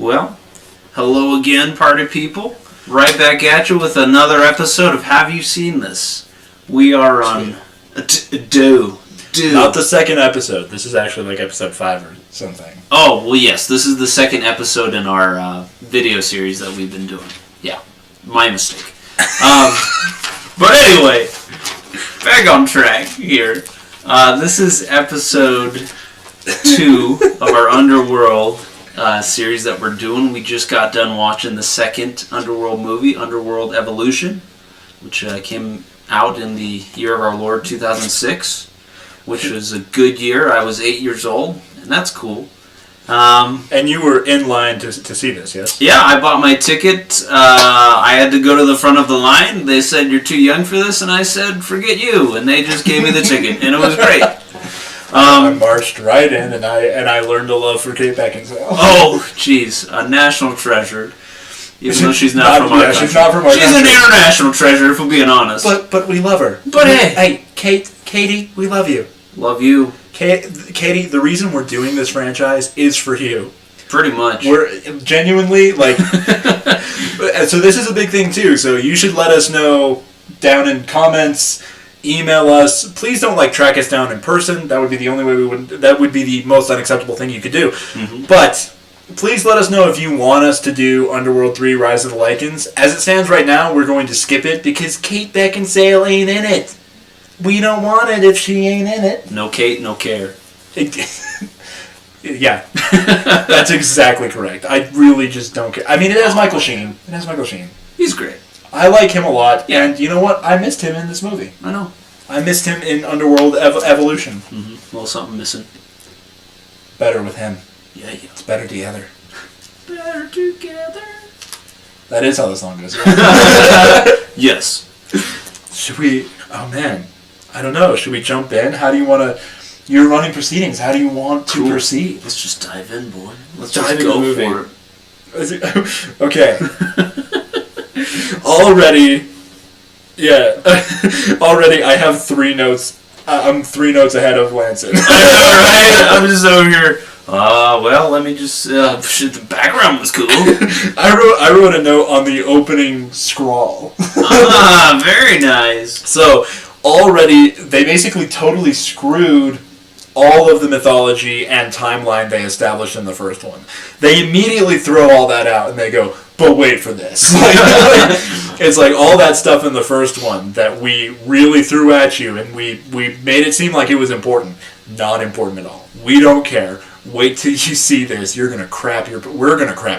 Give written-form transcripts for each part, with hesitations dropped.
Well, hello again, party people. Right back at you with another episode of Have You Seen This? We are on... Do. Not the second episode. This is actually like episode 5 or something. Oh, well, yes. This is the second episode in our video series that we've been doing. Yeah, my mistake. But anyway, back on track here. This is episode 2 of our Underworld series that we're doing. We just got done watching the second Underworld movie, Underworld Evolution, which came out in the year of our Lord 2006, which was a good year. I was 8 years old, and that's cool. And you were in line to see this, yes? Yeah, I bought my ticket. I had to go to the front of the line. They said, "You're too young for this," and I said, "Forget you," and they just gave me the ticket, and it was great. I marched right in, and I learned a love for Kate Beckinsale. Oh, jeez, a national treasure. Even though she's not from our country. She's not from our country. She's an international treasure, if we're being honest. But we love her. But hey, Katie, we love you. Love you. Katie, the reason we're doing this franchise is for you. Pretty much. We're genuinely, like... So this is a big thing, too. So you should let us know down in comments, email us. Please don't, track us down in person. That would be the only way we would... That would be the most unacceptable thing you could do. Mm-hmm. But please let us know if you want us to do Underworld 3 Rise of the Lycans. As it stands right now, we're going to skip it because Kate Beckinsale ain't in it. We don't want it if she ain't in it. No Kate, no care. Yeah, that's exactly correct. I really just don't care. I mean, it has Michael Sheen. He's great. I like him a lot, and you know what? I missed him in this movie. I know. I missed him in Underworld Evolution. Mm-hmm. Well, something missing. Better with him. Yeah. It's better together. Better together. That is how the song goes. Yes. Should we... Oh, man. I don't know. Should we jump in? How do you want to... You're running proceedings. How do you want to proceed? Let's just dive in, boy. Let's dive into the movie. Okay. Already... Yeah. Already, I have 3 notes. I'm 3 notes ahead of Lanson. Right? I'm just over here... well, let me just... the background was cool. I wrote a note on the opening scrawl. Very nice. So... Already, they basically totally screwed all of the mythology and timeline they established in the first one. They immediately throw all that out and they go, but wait for this. It's like all that stuff in the first one that we really threw at you and we made it seem like it was important. Not important at all. We don't care. Wait till you see this. We're gonna crap your pants. We're gonna crap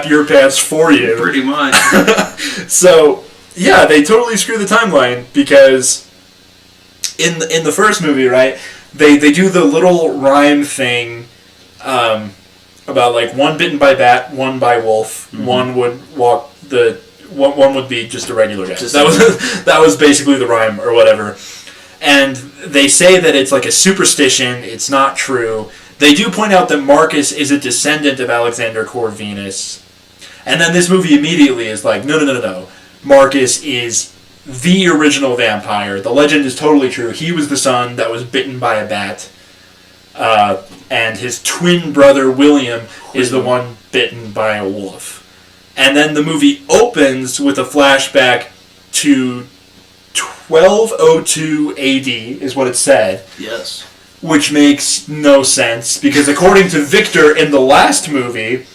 your pants for you. Pretty much. So... Yeah, they totally screw the timeline because in the first movie, right, they do the little rhyme thing about one bitten by bat, one by wolf, one would walk one would be just a regular guy. That was basically the rhyme or whatever. And they say that it's like a superstition, it's not true. They do point out that Marcus is a descendant of Alexander Corvinus. And then this movie immediately is like, no. Marcus is the original vampire. The legend is totally true. He was the son that was bitten by a bat. And his twin brother, William, is the one bitten by a wolf. And then the movie opens with a flashback to 1202 AD, is what it said. Yes. Which makes no sense, because according to Victor in the last movie...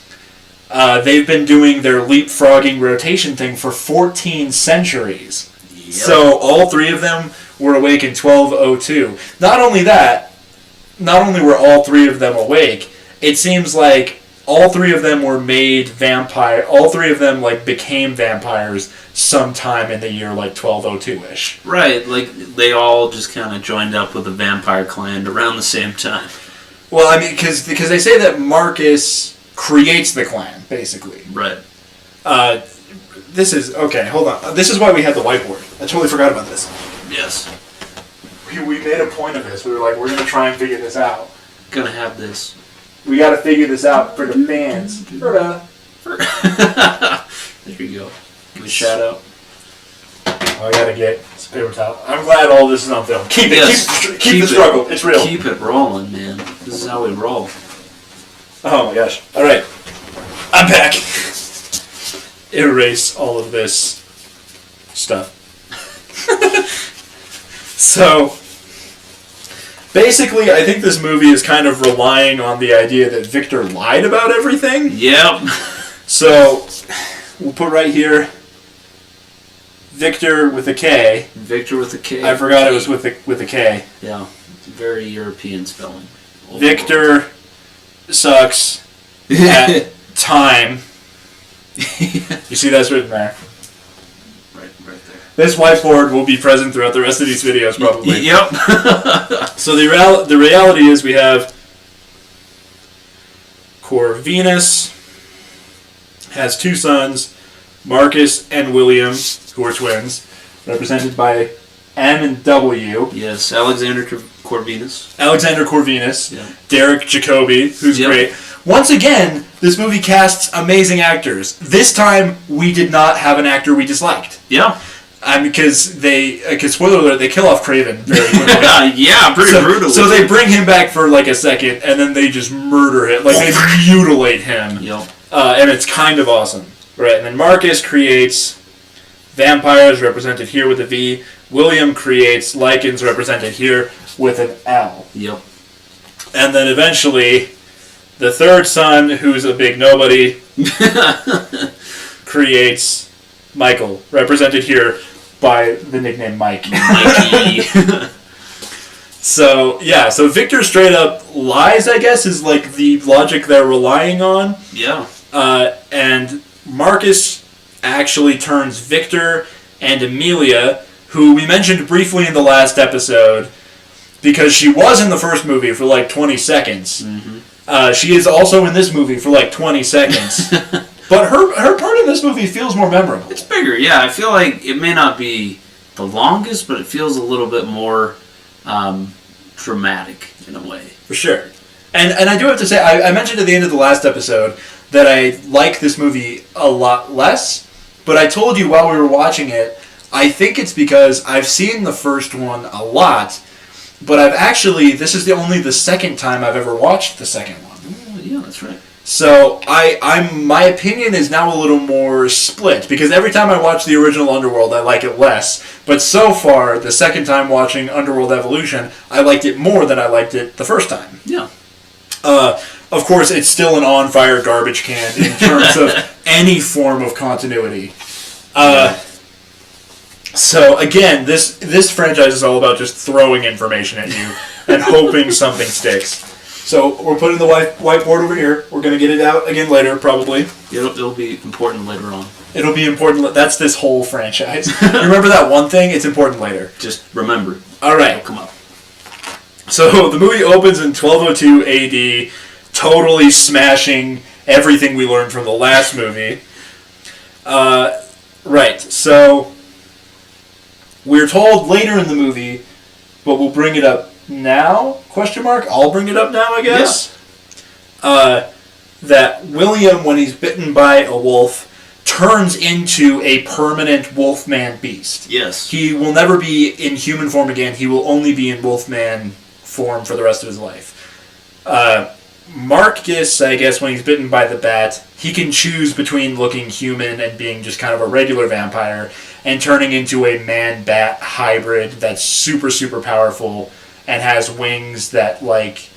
they've been doing their leapfrogging rotation thing for 14 centuries. Yep. So all 3 of them were awake in 1202. Not only were all 3 of them awake, it seems like all 3 of them were made vampire. All 3 of them became vampires sometime in the year 1202-ish. Right, they all just kind of joined up with the vampire clan around the same time. Well, I mean, because they say that Marcus creates the clan, basically. Right. This is... Okay, hold on. This is why we had the whiteboard. I totally forgot about this. Yes. We made a point of this. We were like, we're going to try and figure this out. Gonna have this. We got to figure this out for the fans. There you go. Give a shout out. I got to get some paper towel. I'm glad all this is on film. Keep the struggle. It's real. Keep it rolling, man. This is how we roll. Oh my gosh. Alright. I'm back. Erase all of this stuff. So, basically, I think this movie is kind of relying on the idea that Victor lied about everything. Yep. So, we'll put right here, Victor with a K. Victor with a K. I forgot it was with a K. Yeah. It's a very European spelling. Victor sucks at time. You see that's written there. Right there. This whiteboard will be present throughout the rest of these videos, probably. Yep. So the reality is we have Corvinus has two sons, Marcus and William, who are twins, represented by M and W. Yes, Alexander Corvinus. Alexander Corvinus. Yeah. Derek Jacobi, who's great. Once again, this movie casts amazing actors. This time, we did not have an actor we disliked. Yeah. Because spoiler alert, they kill off Craven very quickly. Yeah, pretty brutal. So they bring him back for like a second, and then they just murder him. Like, they mutilate him. Yep. And it's kind of awesome. Right, and then Marcus creates vampires, represented here with a V. William creates lichens, represented here with an L. Yep. And then eventually, the third son, who's a big nobody, creates Michael, represented here by the nickname Mike. Mikey. So Victor straight up lies, I guess, is like the logic they're relying on. Yeah. And Marcus actually turns Victor and Amelia, who we mentioned briefly in the last episode, because she was in the first movie for like 20 seconds. Mm-hmm. She is also in this movie for like 20 seconds. But her part in this movie feels more memorable. It's bigger, yeah. I feel like it may not be the longest, but it feels a little bit more dramatic in a way. For sure. And I do have to say, I mentioned at the end of the last episode that I like this movie a lot less, but I told you while we were watching it, I think it's because I've seen the first one a lot, but this is only the second time I've ever watched the second one. Oh, yeah, that's right. So my opinion is now a little more split, because every time I watch the original Underworld, I like it less. But so far, the second time watching Underworld Evolution, I liked it more than I liked it the first time. Yeah. Of course, it's still an on-fire garbage can in terms of any form of continuity. So again, this franchise is all about just throwing information at you and hoping something sticks. So we're putting the whiteboard over here. We're going to get it out again later, probably. It'll be important later on. It'll be important. That's this whole franchise. Remember that one thing? It's important later. Just remember. All right. It'll come up. So the movie opens in 1202 AD, totally smashing everything we learned from the last movie. Right. So we're told later in the movie, but we'll bring it up now? Question mark. I'll bring it up now, I guess. Yeah. That William, when he's bitten by a wolf, turns into a permanent wolfman beast. Yes. He will never be in human form again. He will only be in wolfman form for the rest of his life. Marcus, I guess, when he's bitten by the bat, he can choose between looking human and being just kind of a regular vampire and turning into a man-bat hybrid that's super, super powerful and has wings that, like,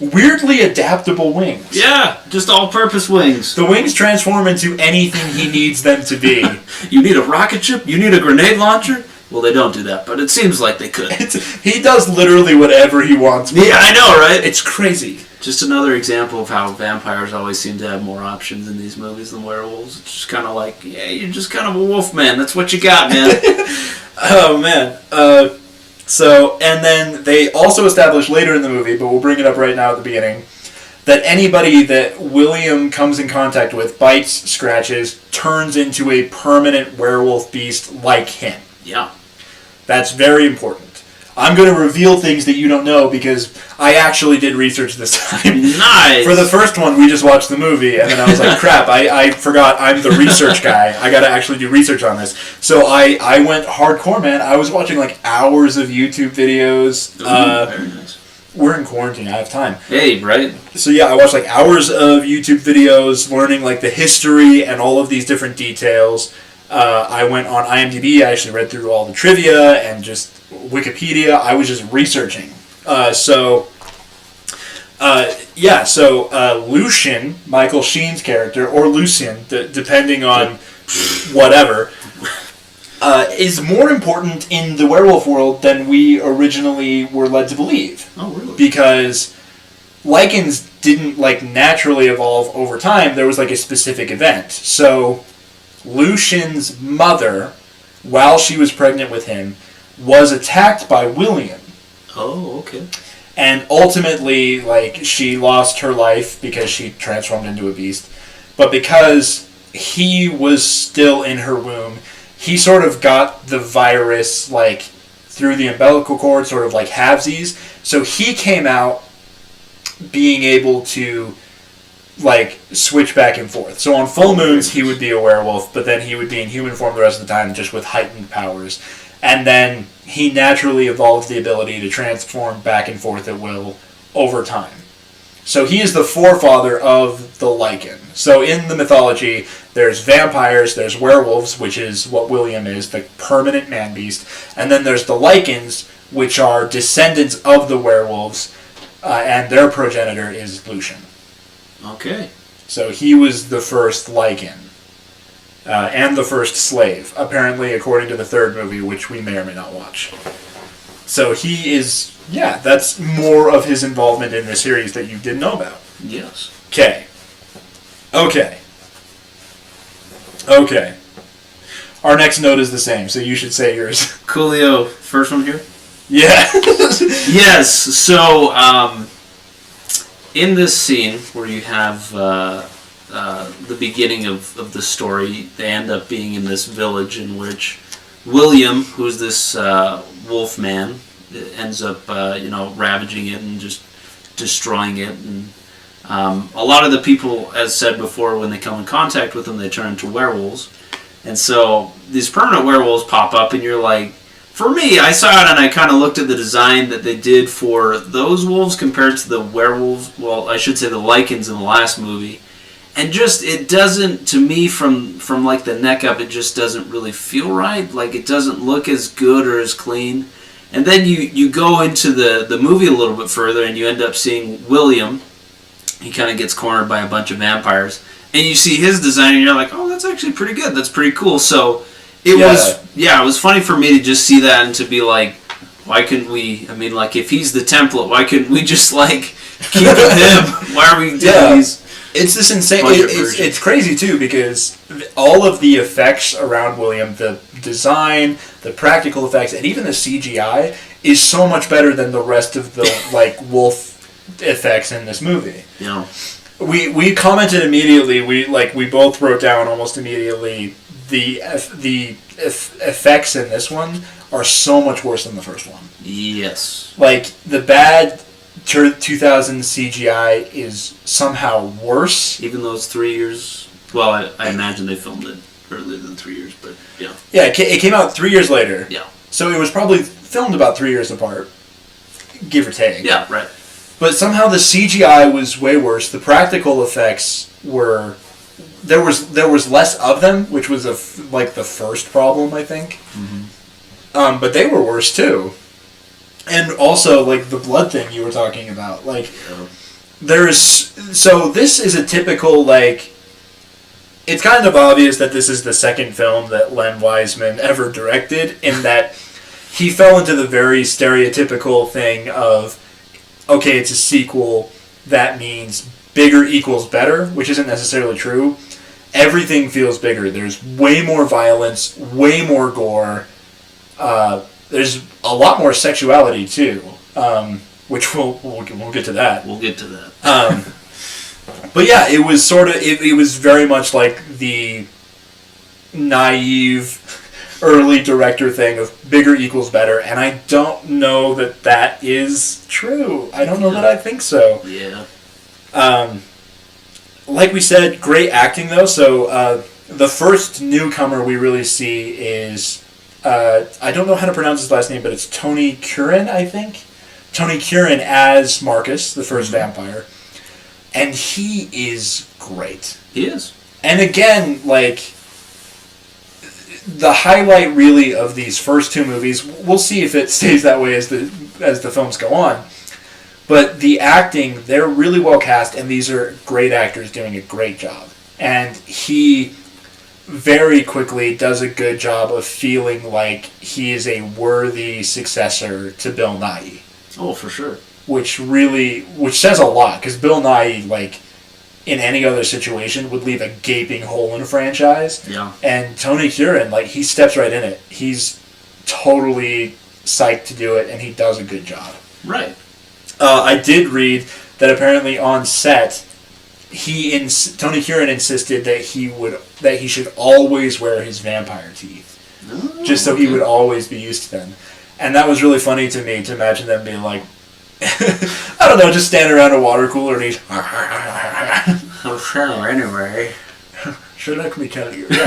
weirdly adaptable wings. Yeah, just all-purpose wings. The wings transform into anything he needs them to be. You need a rocket ship? You need a grenade launcher? Well, they don't do that, but it seems like they could. He does literally whatever he wants. Yeah, I know, right? It's crazy. Just another example of how vampires always seem to have more options in these movies than werewolves. It's just kind of like, yeah, you're just kind of a wolf man. That's what you got, man. Oh, man. And then they also establish later in the movie, but we'll bring it up right now at the beginning, that anybody that William comes in contact with, bites, scratches, turns into a permanent werewolf beast like him. Yeah. That's very important. I'm going to reveal things that you don't know because I actually did research this time. Nice! For the first one, we just watched the movie, and then I was like, crap, I forgot I'm the research guy. I got to actually do research on this. So I went hardcore, man. I was watching like hours of YouTube videos. Very nice. we're in quarantine. I have time. Hey, right? So yeah, I watched like hours of YouTube videos learning like the history and all of these different details. I went on IMDb. I actually read through all the trivia and just Wikipedia. I was just researching. Lucian, Michael Sheen's character, or Lucian, depending on whatever, is more important in the werewolf world than we originally were led to believe. Oh, really? Because lichens didn't like naturally evolve over time. There was like a specific event. So Lucian's mother, while she was pregnant with him, was attacked by William. Oh, okay. And ultimately, like, she lost her life because she transformed into a beast. But because he was still in her womb, he sort of got the virus, like, through the umbilical cord, sort of like halvesies. So he came out being able to, like, switch back and forth. So on full moons, he would be a werewolf, but then he would be in human form the rest of the time, just with heightened powers. And then he naturally evolved the ability to transform back and forth at will over time. So he is the forefather of the lichen. So in the mythology, there's vampires, there's werewolves, which is what William is, the permanent man-beast, and then there's the lichens, which are descendants of the werewolves, and their progenitor is Lucian. Okay. So he was the first lichen. And the first slave, apparently, according to the third movie, which we may or may not watch. So he is, yeah, that's more of his involvement in the series that you didn't know about. Yes. Okay. Our next note is the same, so you should say yours. Coolio, first one here? Yeah. Yes, so, in this scene where you have, the beginning of the story, they end up being in this village in which William, who's this wolf man, ends up ravaging it and just destroying it. And a lot of the people, as said before, when they come in contact with them, they turn into werewolves. And so these permanent werewolves pop up, and you're like, for me, I saw it and I kind of looked at the design that they did for those wolves compared to the werewolves, well, I should say the lichens in the last movie. And just, it doesn't, to me, from like the neck up, it just doesn't really feel right. Like, it doesn't look as good or as clean. And then you go into the movie a little bit further, and you end up seeing William. He kind of gets cornered by a bunch of vampires. And you see his design, and you're like, oh, that's actually pretty good. That's pretty cool. So, it was funny for me to just see that and to be like, why couldn't we, I mean, like, if he's the template, why couldn't we just, like, keep him? Why are we doing these? It's this insane. It's crazy too, because all of the effects around William, the design, the practical effects, and even the CGI is so much better than the rest of the like wolf effects in this movie. Yeah. We commented immediately. We both wrote down almost immediately the effects in this one are so much worse than the first one. Yes. Like the bad 2000 CGI is somehow worse. Even though it's 3 years. Well, I imagine they filmed it earlier than 3 years, but yeah. Yeah, it came out 3 years later. Yeah. So it was probably filmed about 3 years apart, give or take. Yeah, right. But somehow the CGI was way worse. The practical effects were... There was less of them, which was the first problem, I think. Mm-hmm. But they were worse too. And also, like, the blood thing you were talking about. Like, so this is a typical, like... It's kind of obvious that this is the second film that Len Wiseman ever directed, in that he fell into the very stereotypical thing of, okay, it's a sequel, that means bigger equals better, which isn't necessarily true. Everything feels bigger. There's way more violence, way more gore. There's a lot more sexuality too, which we'll get to that. We'll get to that. But yeah, it was sort of it was very much like the naive early director thing of bigger equals better, and I don't know that is true. I don't know that I think so. Yeah. Like we said, great acting though. So the first newcomer we really see is I don't know how to pronounce his last name, but it's Tony Curran, I think. Tony Curran as Marcus, the first vampire, and he is great. He is. And again, like, the highlight really of these first two movies, we'll see if it stays that way as the films go on, but the acting, they're really well cast, and these are great actors doing a great job. And he very quickly does a good job of feeling like he is a worthy successor to Bill Nighy. Oh, for sure. Which says a lot, because Bill Nighy, like, in any other situation, would leave a gaping hole in a franchise. Yeah. And Tony Curran, like, he steps right in it. He's totally psyched to do it, and he does a good job. Right. I did read that apparently on set, Tony Curran insisted that he should always wear his vampire teeth, just so he would always be used to them. And that was really funny to me, to imagine them being like, I don't know, just standing around a water cooler and he's Oh, sure, anyway. Sure, let me tell you. It's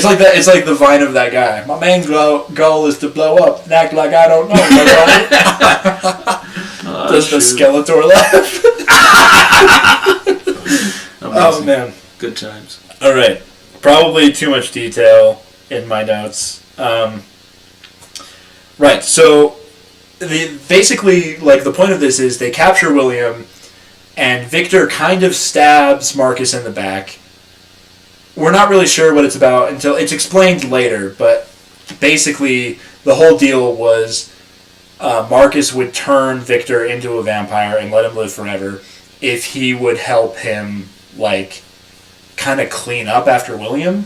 like that. It's like the vine of that guy. My main goal is to blow up and act like I don't know. Does the Skeletor laugh? Oh man, good times. All right, probably too much detail in my notes. Right, so basically, like, the point of this is they capture William, and Victor kind of stabs Marcus in the back. We're not really sure what it's about until it's explained later, but basically the whole deal was Marcus would turn Victor into a vampire and let him live forever if he would help him, like, kind of clean up after William.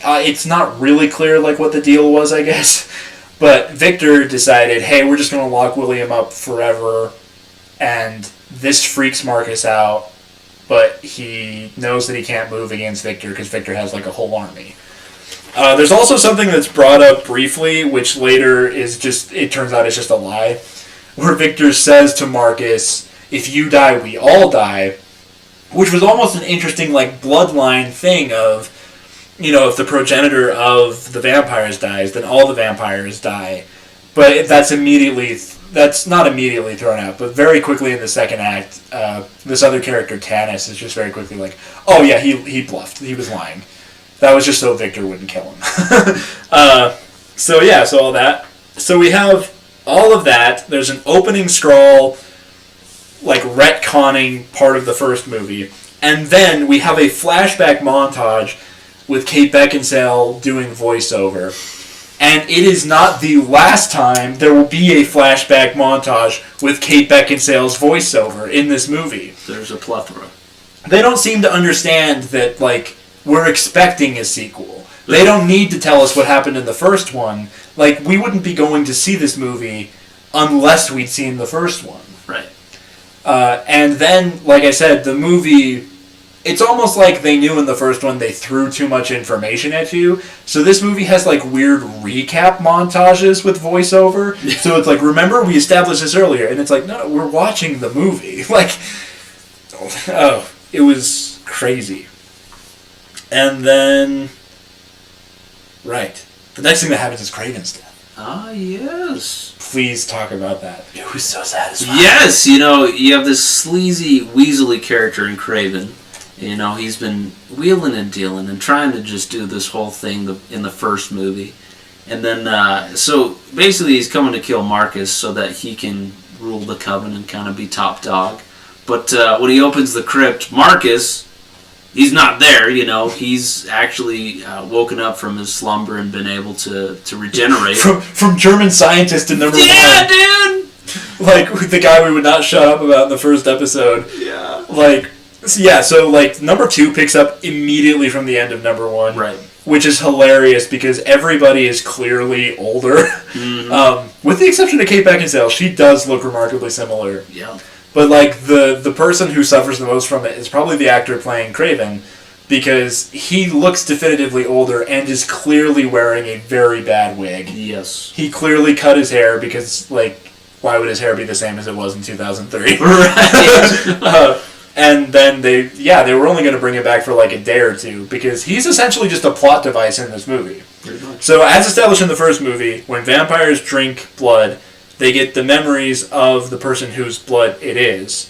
It's not really clear, like, what the deal was, I guess. But Victor decided, hey, we're just going to lock William up forever, and this freaks Marcus out, but he knows that he can't move against Victor because Victor has, like, a whole army. There's also something that's brought up briefly, which later is just, it turns out it's just a lie, where Victor says to Marcus, if you die, we all die, which was almost an interesting, like, bloodline thing of, you know, if the progenitor of the vampires dies, then all the vampires die. But that's not immediately thrown out, but very quickly in the second act, this other character, Tanis, is just very quickly like, oh yeah, he bluffed. He was lying. That was just so Victor wouldn't kill him. So all that. So we have all of that. There's an opening scroll, like, retconning part of the first movie. And then we have a flashback montage with Kate Beckinsale doing voiceover. And it is not the last time there will be a flashback montage with Kate Beckinsale's voiceover in this movie. There's a plethora. They don't seem to understand that, like, we're expecting a sequel. They don't need to tell us what happened in the first one. Like, we wouldn't be going to see this movie unless we'd seen the first one. Right. And then, like I said, the movie, it's almost like they knew in the first one they threw too much information at you. So this movie has, like, weird recap montages with voiceover. So it's like, remember, we established this earlier. And it's like, no, we're watching the movie. Like, oh, it was crazy. And then, right, the next thing that happens is Craven's death. Ah, yes. Please talk about that. It was so satisfying. Yes, you know, you have this sleazy, weaselly character in Craven. You know, he's been wheeling and dealing and trying to just do this whole thing in the first movie. And then, so basically he's coming to kill Marcus so that he can rule the Coven and kind of be top dog. But when he opens the crypt, Marcus, he's not there, you know. He's actually woken up from his slumber and been able to regenerate. From German scientist in number one. Yeah, dude! Like, the guy we would not shut up about in the first episode. Yeah. Like, so, like, number 2 picks up immediately from the end of number 1. Right. Which is hilarious because everybody is clearly older. Mm-hmm. With the exception of Kate Beckinsale, she does look remarkably similar. Yeah. But, like, the person who suffers the most from it is probably the actor playing Craven, because he looks definitively older and is clearly wearing a very bad wig. Yes. He clearly cut his hair because, like, why would his hair be the same as it was in 2003? Right. And then they were only going to bring it back for, like, a day or two, because he's essentially just a plot device in this movie. Pretty much. So, as established in the first movie, when vampires drink blood, they get the memories of the person whose blood it is.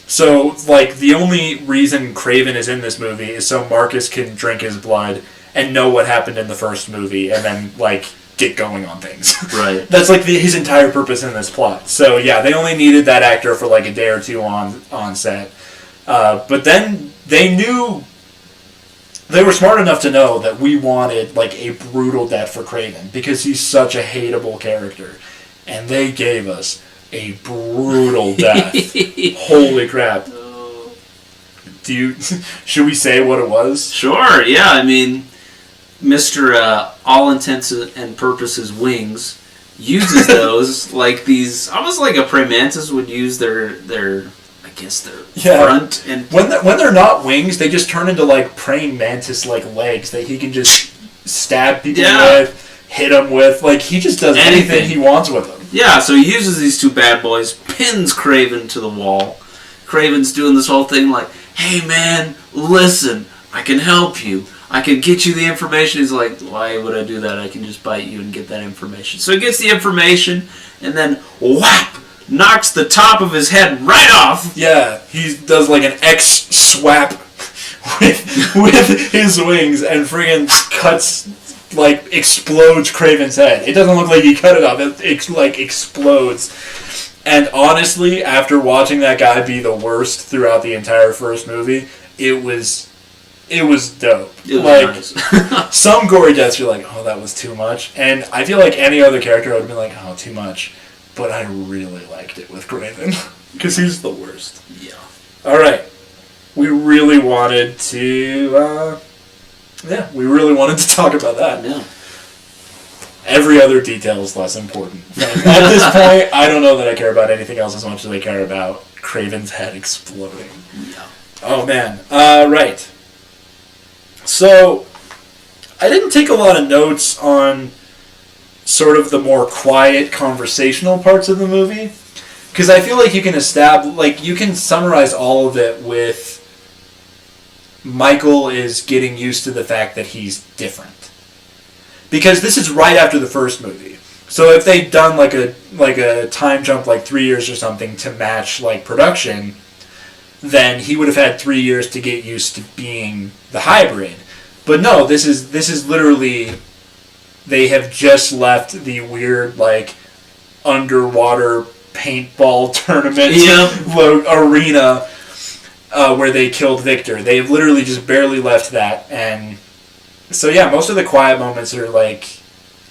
So, like, the only reason Craven is in this movie is so Marcus can drink his blood and know what happened in the first movie and then, like, get going on things. Right. That's, like, his entire purpose in this plot. So, yeah, they only needed that actor for, like, a day or two on set. But then they knew... They were smart enough to know that we wanted, like, a brutal death for Craven because he's such a hateable character. And they gave us a brutal death. Holy crap. Should we say what it was? Sure, yeah. I mean, Mr. All Intents and Purposes Wings uses those like these, almost like a praying mantis would use their front. And when they're not wings, they just turn into like praying mantis-like legs that he can just stab people with, hit them with. Like, he just does anything he wants with them. Yeah, so he uses these two bad boys, pins Craven to the wall. Craven's doing this whole thing like, hey man, listen, I can help you. I can get you the information. He's like, why would I do that? I can just bite you and get that information. So he gets the information, and then whap! Knocks the top of his head right off. Yeah, he does like an X-swap with his wings and friggin' cuts... like, explodes Craven's head. It doesn't look like he cut it off. It like, explodes. And honestly, after watching that guy be the worst throughout the entire first movie, it was dope. It was like, nice. Some gory deaths, you're like, oh, that was too much. And I feel like any other character would have been like, oh, too much. But I really liked it with Craven. Because he's the worst. Yeah. Alright. We really wanted to... we really wanted to talk about that. Yeah. Every other detail is less important. At this point, I don't know that I care about anything else as much as I care about Craven's head exploding. Yeah. Oh, man. Right. So, I didn't take a lot of notes on sort of the more quiet conversational parts of the movie. Because I feel like you can summarize all of it with Michael is getting used to the fact that he's different. Because this is right after the first movie. So if they'd done like a time jump like 3 years or something to match like production, then he would have had 3 years to get used to being the hybrid. But no, this is literally, they have just left the weird like underwater paintball tournament arena where they killed Victor. They've literally just barely left that. And so yeah, most of the quiet moments are like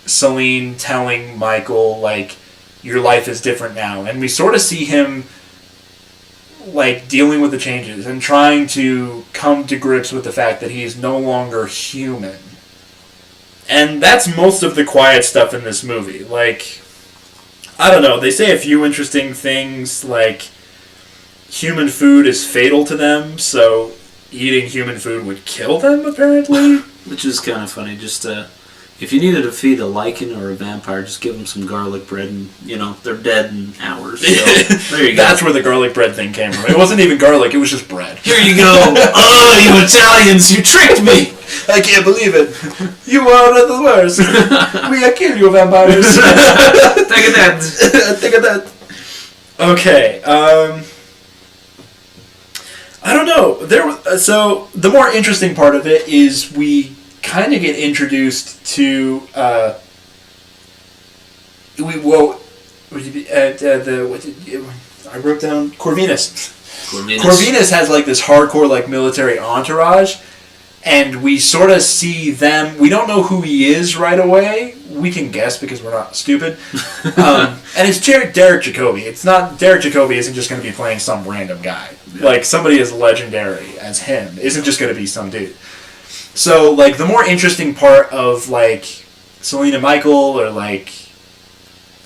Celine telling Michael like, your life is different now. And we sort of see him like dealing with the changes and trying to come to grips with the fact that he is no longer human. And that's most of the quiet stuff in this movie. Like, I don't know, they say a few interesting things, like human food is fatal to them, so eating human food would kill them, apparently. Which is kind of funny. Just if you needed to feed a lichen or a vampire, just give them some garlic bread and, they're dead in hours. So, there you go. That's where the garlic bread thing came from. It wasn't even garlic, it was just bread. Here you go. Oh, you Italians, you tricked me. I can't believe it. You are the worst. We are kill you, vampires. Take that. Take that. Okay, I don't know. So the more interesting part of it is we kind of get introduced to I wrote down Corvinus. Corvinus has like this hardcore like military entourage, and we sort of see them. We don't know who he is right away. We can guess because we're not stupid. And it's Derek Jacobi. It's not Derek Jacobi isn't just going to be playing some random guy. Yeah. Like somebody as legendary as him isn't just going to be some dude. So like the more interesting part of like Celine and Michael or like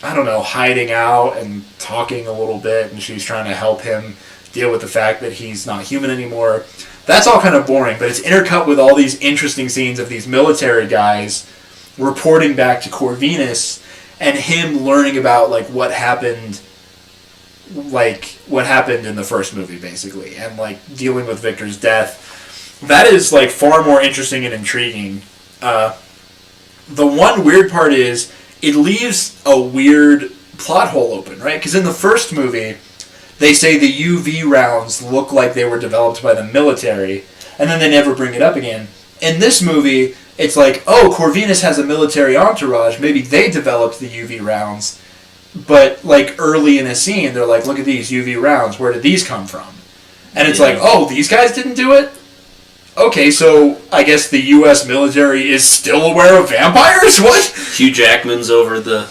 I don't know, hiding out and talking a little bit, and she's trying to help him deal with the fact that he's not human anymore. That's all kind of boring, but it's intercut with all these interesting scenes of these military guys reporting back to Corvinus and him learning about like what happened in the first movie, basically, and like dealing with Victor's death. That is like far more interesting and intriguing. the one weird part is it leaves a weird plot hole open, right? Because in the first movie, they say the UV rounds look like they were developed by the military, and then they never bring it up again. In this movie, it's like, oh, Corvinus has a military entourage. Maybe they developed the UV rounds. But, like, early in a scene, they're like, look at these UV rounds. Where did these come from? And it's like, oh, these guys didn't do it? Okay, so I guess the U.S. military is still aware of vampires? What? Hugh Jackman's over the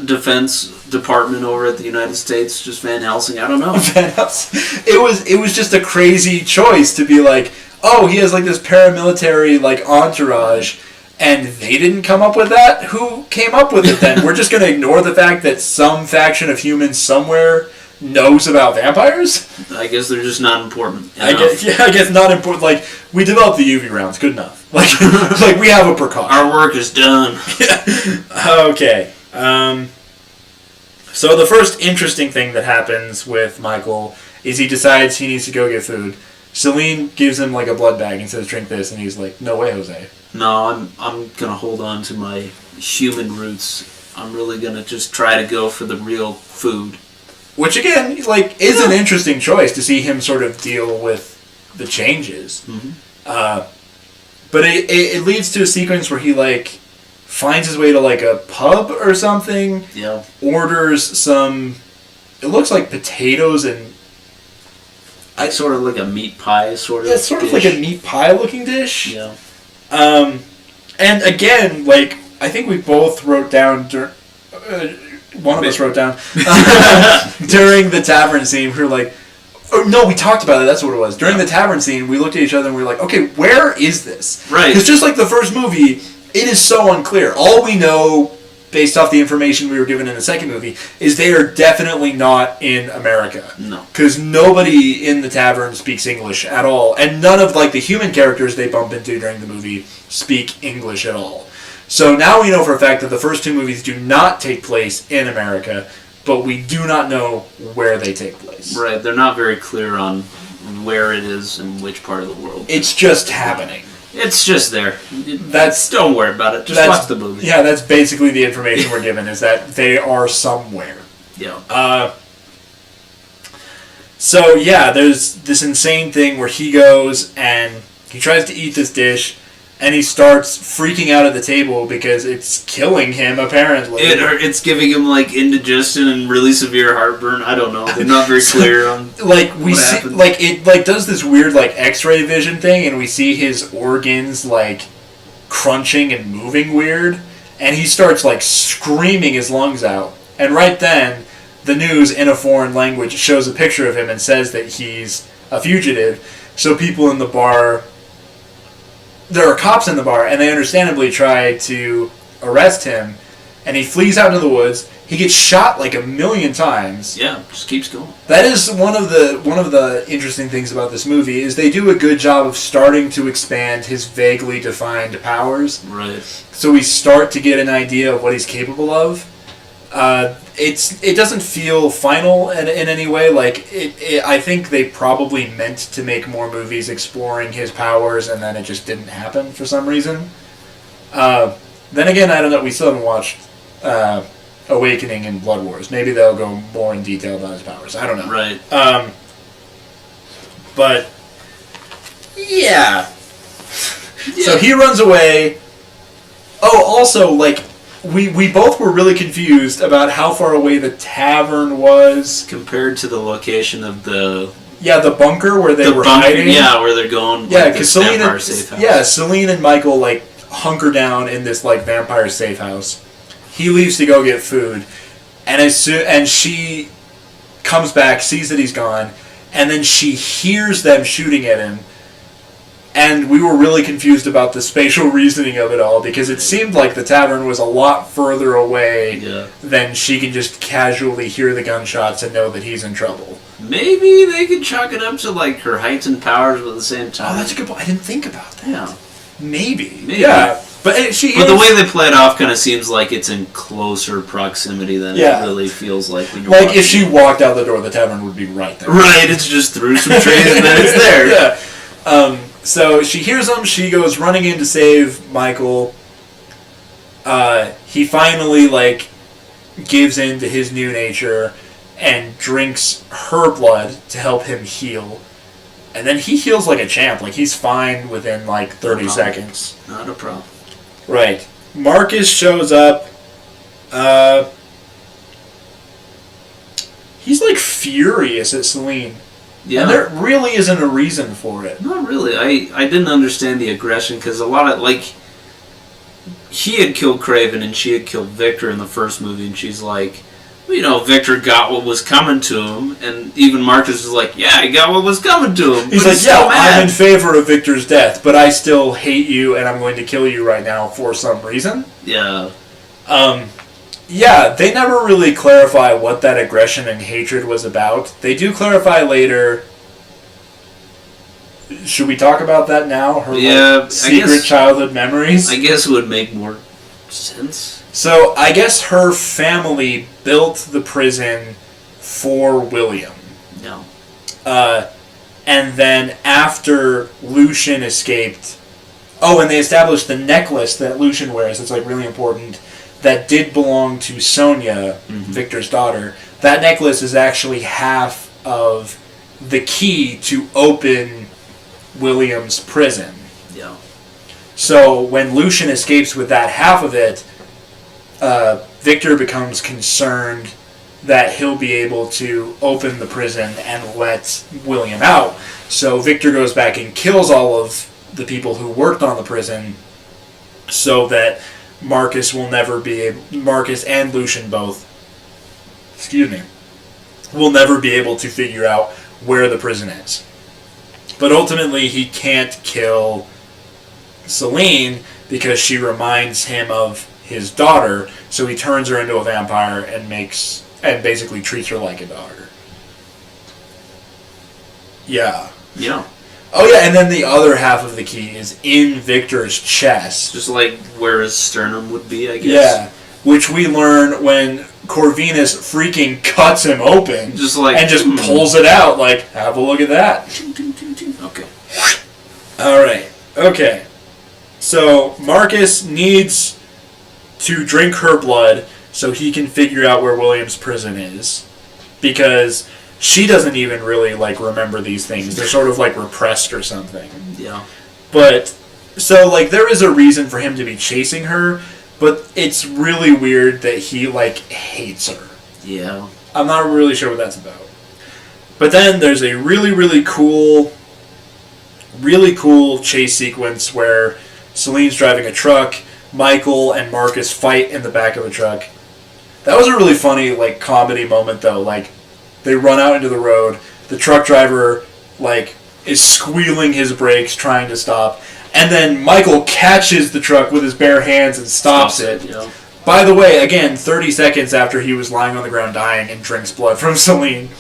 Defense Department over at the United States, just Van Helsing. I don't know. Van Helsing. It was just a crazy choice to be like, oh, he has like this paramilitary like entourage, and they didn't come up with that? Who came up with it then? We're just going to ignore the fact that some faction of humans somewhere knows about vampires? I guess they're just not important. I guess not important. Like, we developed the UV rounds. Good enough. Like, like we have a precaution. Our work is done. Okay. So the first interesting thing that happens with Michael is he decides he needs to go get food. Celine gives him like a blood bag and says, drink this, and he's like, no way, Jose. No, I'm gonna hold on to my human roots. I'm really gonna just try to go for the real food. Which again, like, is an interesting choice to see him sort of deal with the changes. Mm-hmm. But it leads to a sequence where he like finds his way to like a pub or something. Yeah. Orders some. It looks like potatoes and. It's sort of like a meat pie sort of. Yeah, it's sort of like a meat pie looking dish. Yeah. And again, like, I think we both wrote down, one of us wrote down, during the tavern scene, we were like, oh, no, we talked about it, that's what it was. During the tavern scene, we looked at each other and we were like, okay, where is this? Right. Because just like the first movie, it is so unclear. All we know, based off the information we were given in the second movie, is they are definitely not in America. No. Because nobody in the tavern speaks English at all. And none of like the human characters they bump into during the movie speak English at all. So now we know for a fact that the first two movies do not take place in America, but we do not know where they take place. Right, they're not very clear on where it is and which part of the world. It's just happening. It's just there. Don't worry about it. Just watch the movie. Yeah, that's basically the information we're given, is that they are somewhere. Yeah. So, yeah, there's this insane thing where he goes and he tries to eat this dish, and he starts freaking out at the table because it's killing him, apparently. It's giving him, like, indigestion and really severe heartburn. I don't know. They're not very clear on like, we see, happened. Like, it, like, does this weird, like, X-ray vision thing, and we see his organs, like, crunching and moving weird, and he starts, like, screaming his lungs out. And right then, the news in a foreign language shows a picture of him and says that he's a fugitive. So people in the bar... There are cops in the bar, and they understandably try to arrest him, and he flees out into the woods. He gets shot like 1,000,000 times. Yeah, just keeps going. That is one of the interesting things about this movie, is they do a good job of starting to expand his vaguely defined powers. Right. So we start to get an idea of what he's capable of. It doesn't feel final in any way. Like I think they probably meant to make more movies exploring his powers, and then it just didn't happen for some reason. Then again, I don't know. We still haven't watched Awakening and Blood Wars. Maybe they'll go more in detail about his powers. I don't know. Right. But yeah. So he runs away. Oh, also, like. We both were really confused about how far away the tavern was compared to the location of the bunker where they were hiding. Yeah, where they're going. Yeah, like, because Celine and Michael like hunker down in this like vampire safe house. He leaves to go get food, and she comes back, sees that he's gone, and then she hears them shooting at him. And we were really confused about the spatial reasoning of it all, because it seemed like the tavern was a lot further away than she can just casually hear the gunshots and know that he's in trouble. Maybe they could chalk it up to like her heightened powers, but at the same time. Oh, that's a good point. I didn't think about that. Yeah. Maybe. Yeah. But the way they play it off kind of seems like it's in closer proximity than it really feels like when you're like if she walked out the door, the tavern would be right there. Right, it's just through some trees and then it's there. Yeah. So she hears them, she goes running in to save Michael, he finally, like, gives in to his new nature and drinks her blood to help him heal. And then he heals like a champ. Like, he's fine within, like, 30 seconds. Not a problem. Right. Marcus shows up. He's, like, furious at Celine. Yeah. And there really isn't a reason for it. Not really. I didn't understand the aggression because a lot of, like, he had killed Craven and she had killed Victor in the first movie, and she's like, you know, Victor got what was coming to him, and even Marcus was like, yeah, he got what was coming to him. He's like, yeah, I'm in favor of Victor's death, but I still hate you, and I'm going to kill you right now for some reason. Yeah. Yeah, they never really clarify what that aggression and hatred was about. They do clarify later. Should we talk about that now? Her like, secret childhood memories? I guess it would make more sense. So, I guess her family built the prison for William. No. And then after Lucian escaped... Oh, and they established the necklace that Lucian wears. It's, like, really important. That did belong to Sonia, Victor's daughter. That necklace is actually half of the key to open William's prison. Yeah. So when Lucian escapes with that half of it, Victor becomes concerned that he'll be able to open the prison and let William out. So Victor goes back and kills all of the people who worked on the prison so that Marcus will never be able... Marcus and Lucian both... Excuse me. Will never be able to figure out where the prison is. But ultimately, he can't kill Celine because she reminds him of his daughter, so he turns her into a vampire and basically treats her like a daughter. Yeah. Yeah. Oh yeah, and then the other half of the key is in Victor's chest. Just like where his sternum would be, I guess. Yeah, which we learn when Corvinus freaking cuts him open. Just like... And just pulls it out, like, have a look at that. Okay. Alright, okay. So, Marcus needs to drink her blood so he can figure out where William's prison is. Because... she doesn't even really, like, remember these things. They're sort of, like, repressed or something. Yeah. But, so, like, there is a reason for him to be chasing her, but it's really weird that he, like, hates her. Yeah. I'm not really sure what that's about. But then there's a really, really cool chase sequence where Celine's driving a truck, Michael and Marcus fight in the back of a truck. That was a really funny, like, comedy moment, though. Like, they run out into the road. The truck driver, like, is squealing his brakes, trying to stop. And then Michael catches the truck with his bare hands and stops it. Yeah. By the way, again, 30 seconds after he was lying on the ground dying and drinks blood from Celine,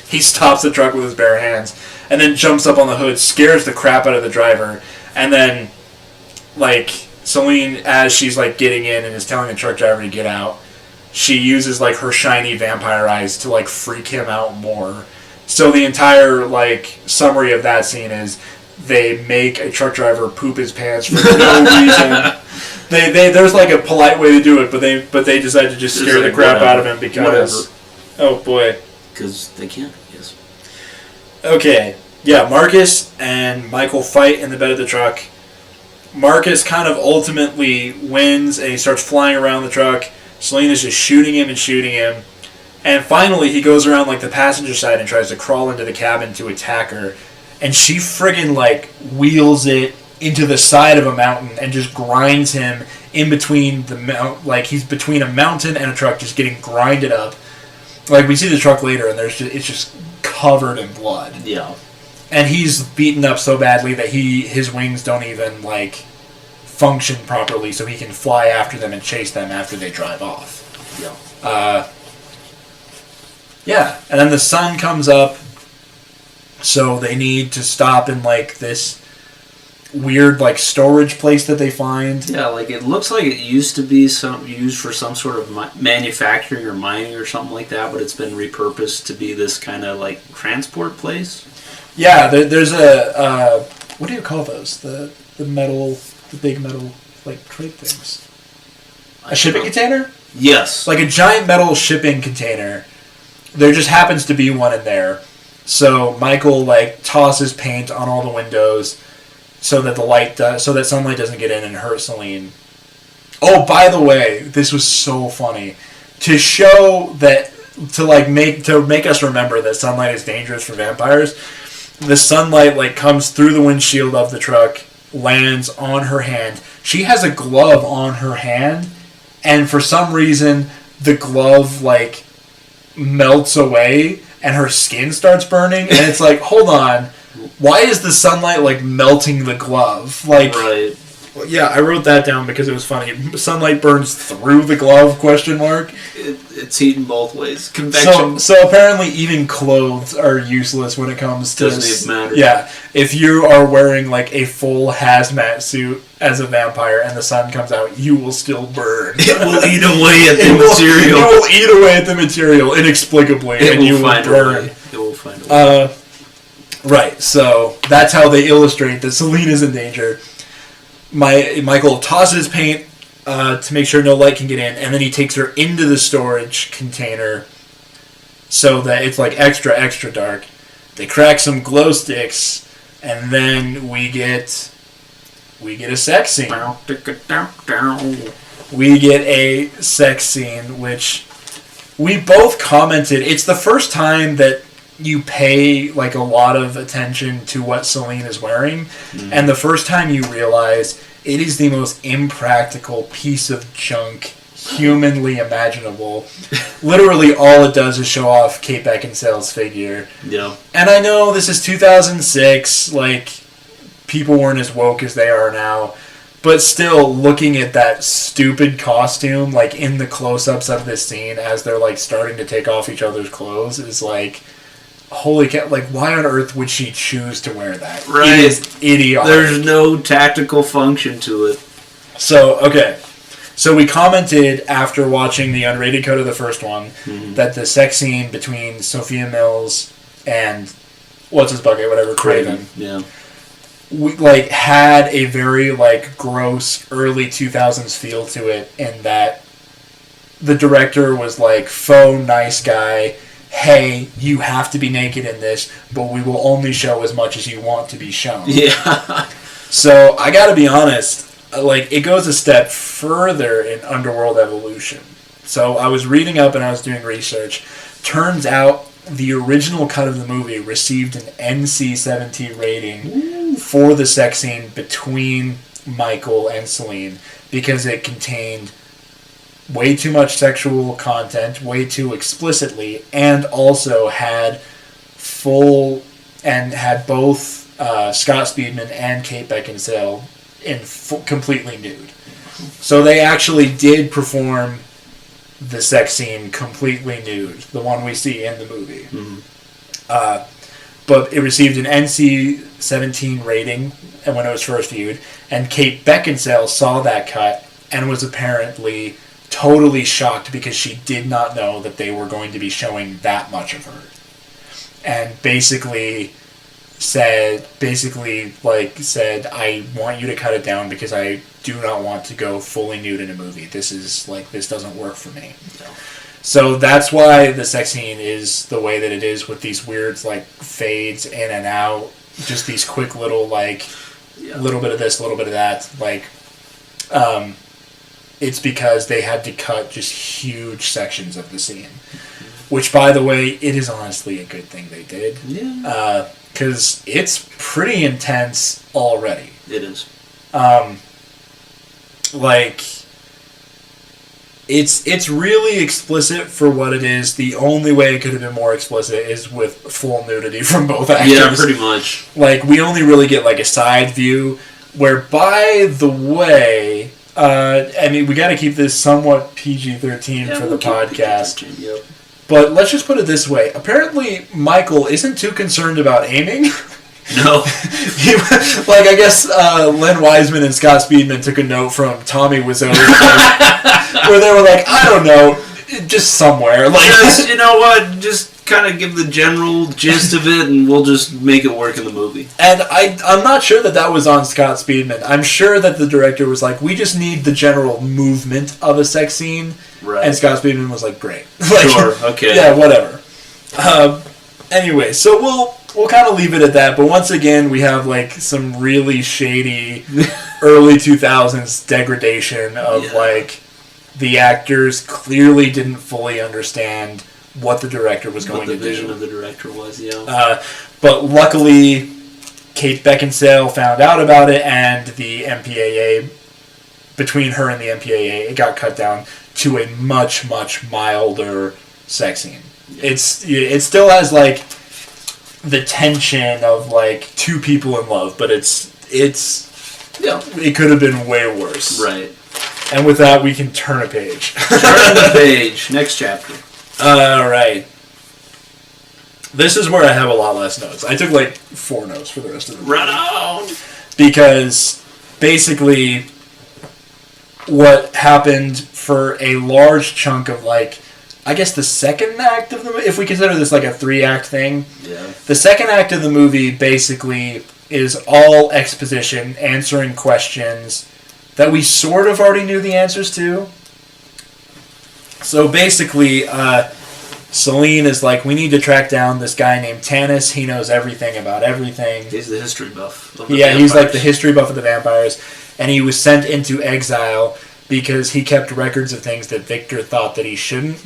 he stops the truck with his bare hands. And then jumps up on the hood, scares the crap out of the driver. And then, like, Celine, as she's, like, getting in and is telling the truck driver to get out, she uses, like, her shiny vampire eyes to, like, freak him out more. So the entire, like, summary of that scene is they make a truck driver poop his pants for no reason. There's, like, a polite way to do it, but they decide to just scare the crap out of him because... Whatever. Oh, boy. Because they can, yes. Okay. Yeah, Marcus and Michael fight in the bed of the truck. Marcus kind of ultimately wins, and he starts flying around the truck. Celine is just shooting him. And finally, he goes around, like, the passenger side and tries to crawl into the cabin to attack her. And she friggin', like, wheels it into the side of a mountain and just grinds him in between like, he's between a mountain and a truck just getting grinded up. Like, we see the truck later, and it's just covered in blood. Yeah. And he's beaten up so badly that his wings don't even, like, function properly, so he can fly after them and chase them after they drive off. Yeah. Yeah. And then the sun comes up, so they need to stop in, like, this weird, like, storage place that they find. Yeah, like, it looks like it used to be used for some sort of manufacturing or mining or something like that, but it's been repurposed to be this kind of, like, transport place. Yeah, there's a, what do you call those? The metal, the big metal, like, crate things. A shipping container? Yes. Like a giant metal shipping container. There just happens to be one in there. So Michael tosses paint on all the windows so that so that sunlight doesn't get in and hurt Celine. Oh, by the way, this was so funny. To show that to make us remember that sunlight is dangerous for vampires, the sunlight comes through the windshield of the truck, lands on her hand. She has a glove on her hand, and for some reason the glove melts away and her skin starts burning, and it's hold on, why is the sunlight melting the glove? Right. Yeah, I wrote that down because it was funny. Sunlight burns through the glove, ? It's heating both ways. Convection. So apparently even clothes are useless when it comes to... Doesn't even matter. Yeah. If you are wearing a full hazmat suit as a vampire and the sun comes out, you will still burn. It will eat away at the material. It will eat away at the material inexplicably, and you will burn. It will find a way. Right, so that's how they illustrate that Celine is in danger. Michael tosses paint to make sure no light can get in, and then he takes her into the storage container so that it's extra, extra dark. They crack some glow sticks, and then we get a sex scene. We get a sex scene, which we both commented. It's the first time that you pay a lot of attention to what Celine is wearing, and the first time you realize it is the most impractical piece of junk humanly imaginable. Literally all it does is show off Kate Beckinsale's figure. Yeah. And I know this is 2006, people weren't as woke as they are now, but still looking at that stupid costume in the close-ups of this scene as they're starting to take off each other's clothes is holy cow, why on earth would she choose to wear that? Right. It is idiotic. There's no tactical function to it. So, okay. So we commented after watching the unrated cut of the first one that the sex scene between Sophia Mills and what's his bucket, whatever, Craven. Yeah. Had a very gross early 2000s feel to it, in that the director was faux nice guy. Hey, you have to be naked in this, but we will only show as much as you want to be shown. Yeah. So, I gotta be honest, it goes a step further in Underworld Evolution. So, I was reading up and I was doing research. Turns out, the original cut of the movie received an NC-17 rating for the sex scene between Michael and Celine, because it contained way too much sexual content, way too explicitly, and also had both Scott Speedman and Kate Beckinsale completely nude. So they actually did perform the sex scene completely nude, the one we see in the movie. Mm-hmm. But it received an NC-17 rating when it was first viewed, and Kate Beckinsale saw that cut and was apparently totally shocked because she did not know that they were going to be showing that much of her. And basically said, I want you to cut it down because I do not want to go fully nude in a movie. This doesn't work for me. No. So that's why the sex scene is the way that it is, with these weird fades in and out, just these quick little little bit of this, little bit of that, it's because they had to cut just huge sections of the scene. Which, by the way, it is honestly a good thing they did. Yeah. Because it's pretty intense already. It is. It's really explicit for what it is. The only way it could have been more explicit is with full nudity from both actors. Yeah, pretty much. We only really get a side view, where, by the way, we got to keep this somewhat PG-13 for the podcast. Yep. But let's just put it this way. Apparently, Michael isn't too concerned about aiming. No. I guess Len Wiseman and Scott Speedman took a note from Tommy Wiseau, where they were I don't know, just somewhere. You know what? Just kind of give the general gist of it, and we'll just make it work in the movie. And I'm not sure that was on Scott Speedman. I'm sure that the director was like, we just need the general movement of a sex scene. Right. And Scott Speedman was like, great. Like, sure, okay. Yeah, whatever. Anyway, so we'll kind of leave it at that. But once again, we have like some really shady early 2000s degradation of like the actors clearly didn't fully understand what the director was going to do. What the vision of the director was, yeah. But luckily, Kate Beckinsale found out about it, and the MPAA, between her and the MPAA, it got cut down to a much, much milder sex scene. It still has like the tension of like two people in love, but it could have been way worse. Right. And with that, we can turn a page. Turn the page. Next chapter. Alright. This is where I have a lot less notes. I took like 4 notes for the rest of the movie. Run on! Because basically what happened for a large chunk of like, I guess the second act of the movie, if we consider this like a 3-act thing, yeah. The second act of the movie basically is all exposition, answering questions that we sort of already knew the answers to. So basically, Celine is like, we need to track down this guy named Tanis. He knows everything about everything. He's the history buff of the vampires. He's like the history buff of the vampires. And he was sent into exile because he kept records of things that Victor thought that he shouldn't.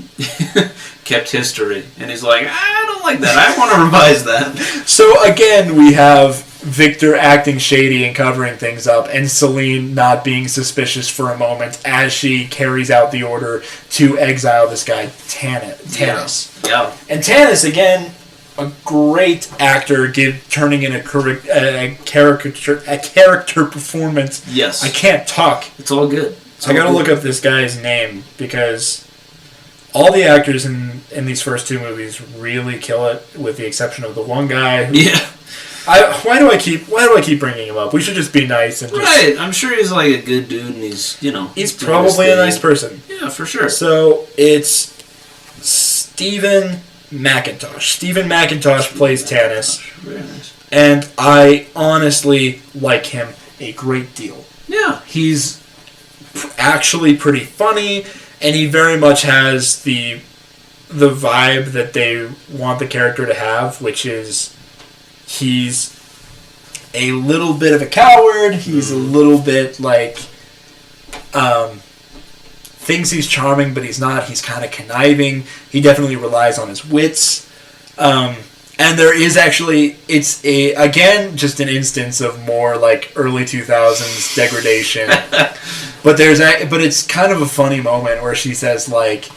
Kept history. And he's like, I don't like that. I want to revise that. So again, we have Victor acting shady and covering things up, and Celine not being suspicious for a moment as she carries out the order to exile this guy, Tanis. Yeah. And Tanis, again, a great actor turning in a character performance. Yes. I can't talk. It's all good. I gotta look up this guy's name because all the actors in these first 2 movies really kill it, with the exception of the one guy. Yeah. Why do I keep bringing him up? We should just be nice and just... Right. I'm sure he's like a good dude, and he's he's probably a nice person. Yeah, for sure. So it's Stephen McIntosh. Stephen McIntosh plays Tanis. Very nice. And I honestly like him a great deal. Yeah. He's actually pretty funny, and he very much has the vibe that they want the character to have, which is he's a little bit of a coward. He's a little bit like thinks he's charming, but he's not. He's kind of conniving. He definitely relies on his wits. And there is actually, it's just an instance of more like early 2000s degradation. But it's kind of a funny moment where she says like,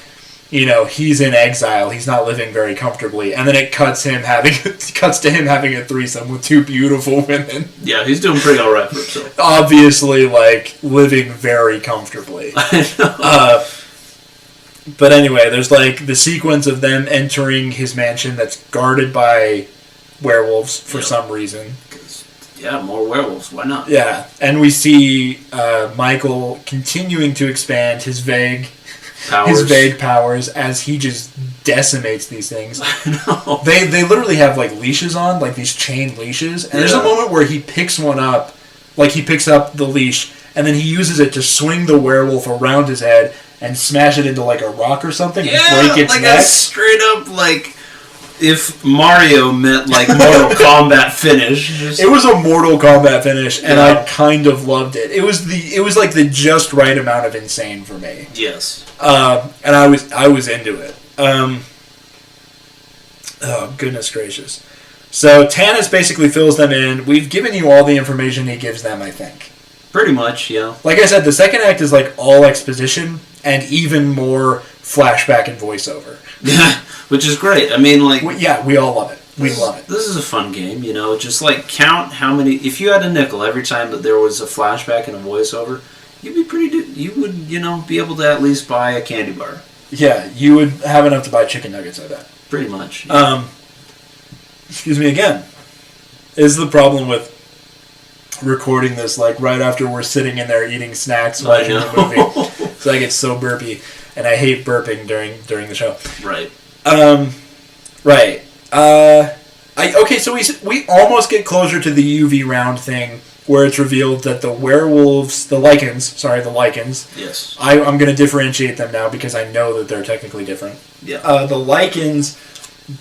he's in exile. He's not living very comfortably, and then it cuts to him having a threesome with 2 beautiful women. Yeah, he's doing pretty all right for himself. Obviously, like living very comfortably. I know. But anyway, there's like the sequence of them entering his mansion that's guarded by werewolves for some reason. Yeah, more werewolves. Why not? Yeah, and we see Michael continuing to expand his vague powers as he just decimates these things. I know. They literally have like leashes on, like these chain leashes, and there's a moment where he picks one up, like he picks up the leash, and then he uses it to swing the werewolf around his head and smash it into like a rock or something and break its like neck. A straight up like if Mario met like Mortal Kombat finish. It was a Mortal Kombat finish, and I kind of loved it. It was like the just right amount of insane for me. Yes. And I was into it. Oh goodness gracious! So Tanis basically fills them in. We've given you all the information he gives them, I think. Pretty much, yeah. Like I said, the second act is like all exposition and even more flashback and voiceover. Yeah, which is great. I mean, like... we all love it. We love it. This is a fun game, just like count how many... If you had a nickel every time that there was a flashback and a voiceover, you'd be you would, be able to at least buy a candy bar. Yeah, you would have enough to buy chicken nuggets, I bet. Pretty much. Yeah. Excuse me again. Is the problem with recording this like right after we're sitting in there eating snacks watching the movie. It's like it's so burpy, and I hate burping during the show. Right. Right. Okay, so we almost get closer to the UV round thing where it's revealed that the werewolves, the lichens, Yes. I'm going to differentiate them now because I know that they're technically different. Yeah. The lichens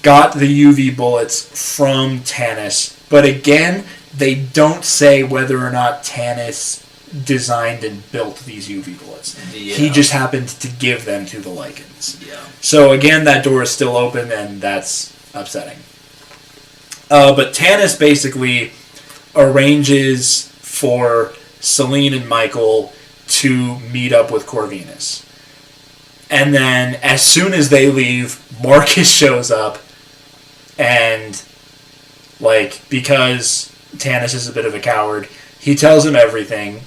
got the UV bullets from Tanis, but again, they don't say whether or not Tanis designed and built these UV bullets. Yeah. He just happened to give them to the lichens. Yeah. So again, that door is still open, and that's upsetting. But Tanis basically arranges for Celine and Michael to meet up with Corvinus. And then, as soon as they leave, Marcus shows up, and, because Tanis is a bit of a coward, he tells him everything,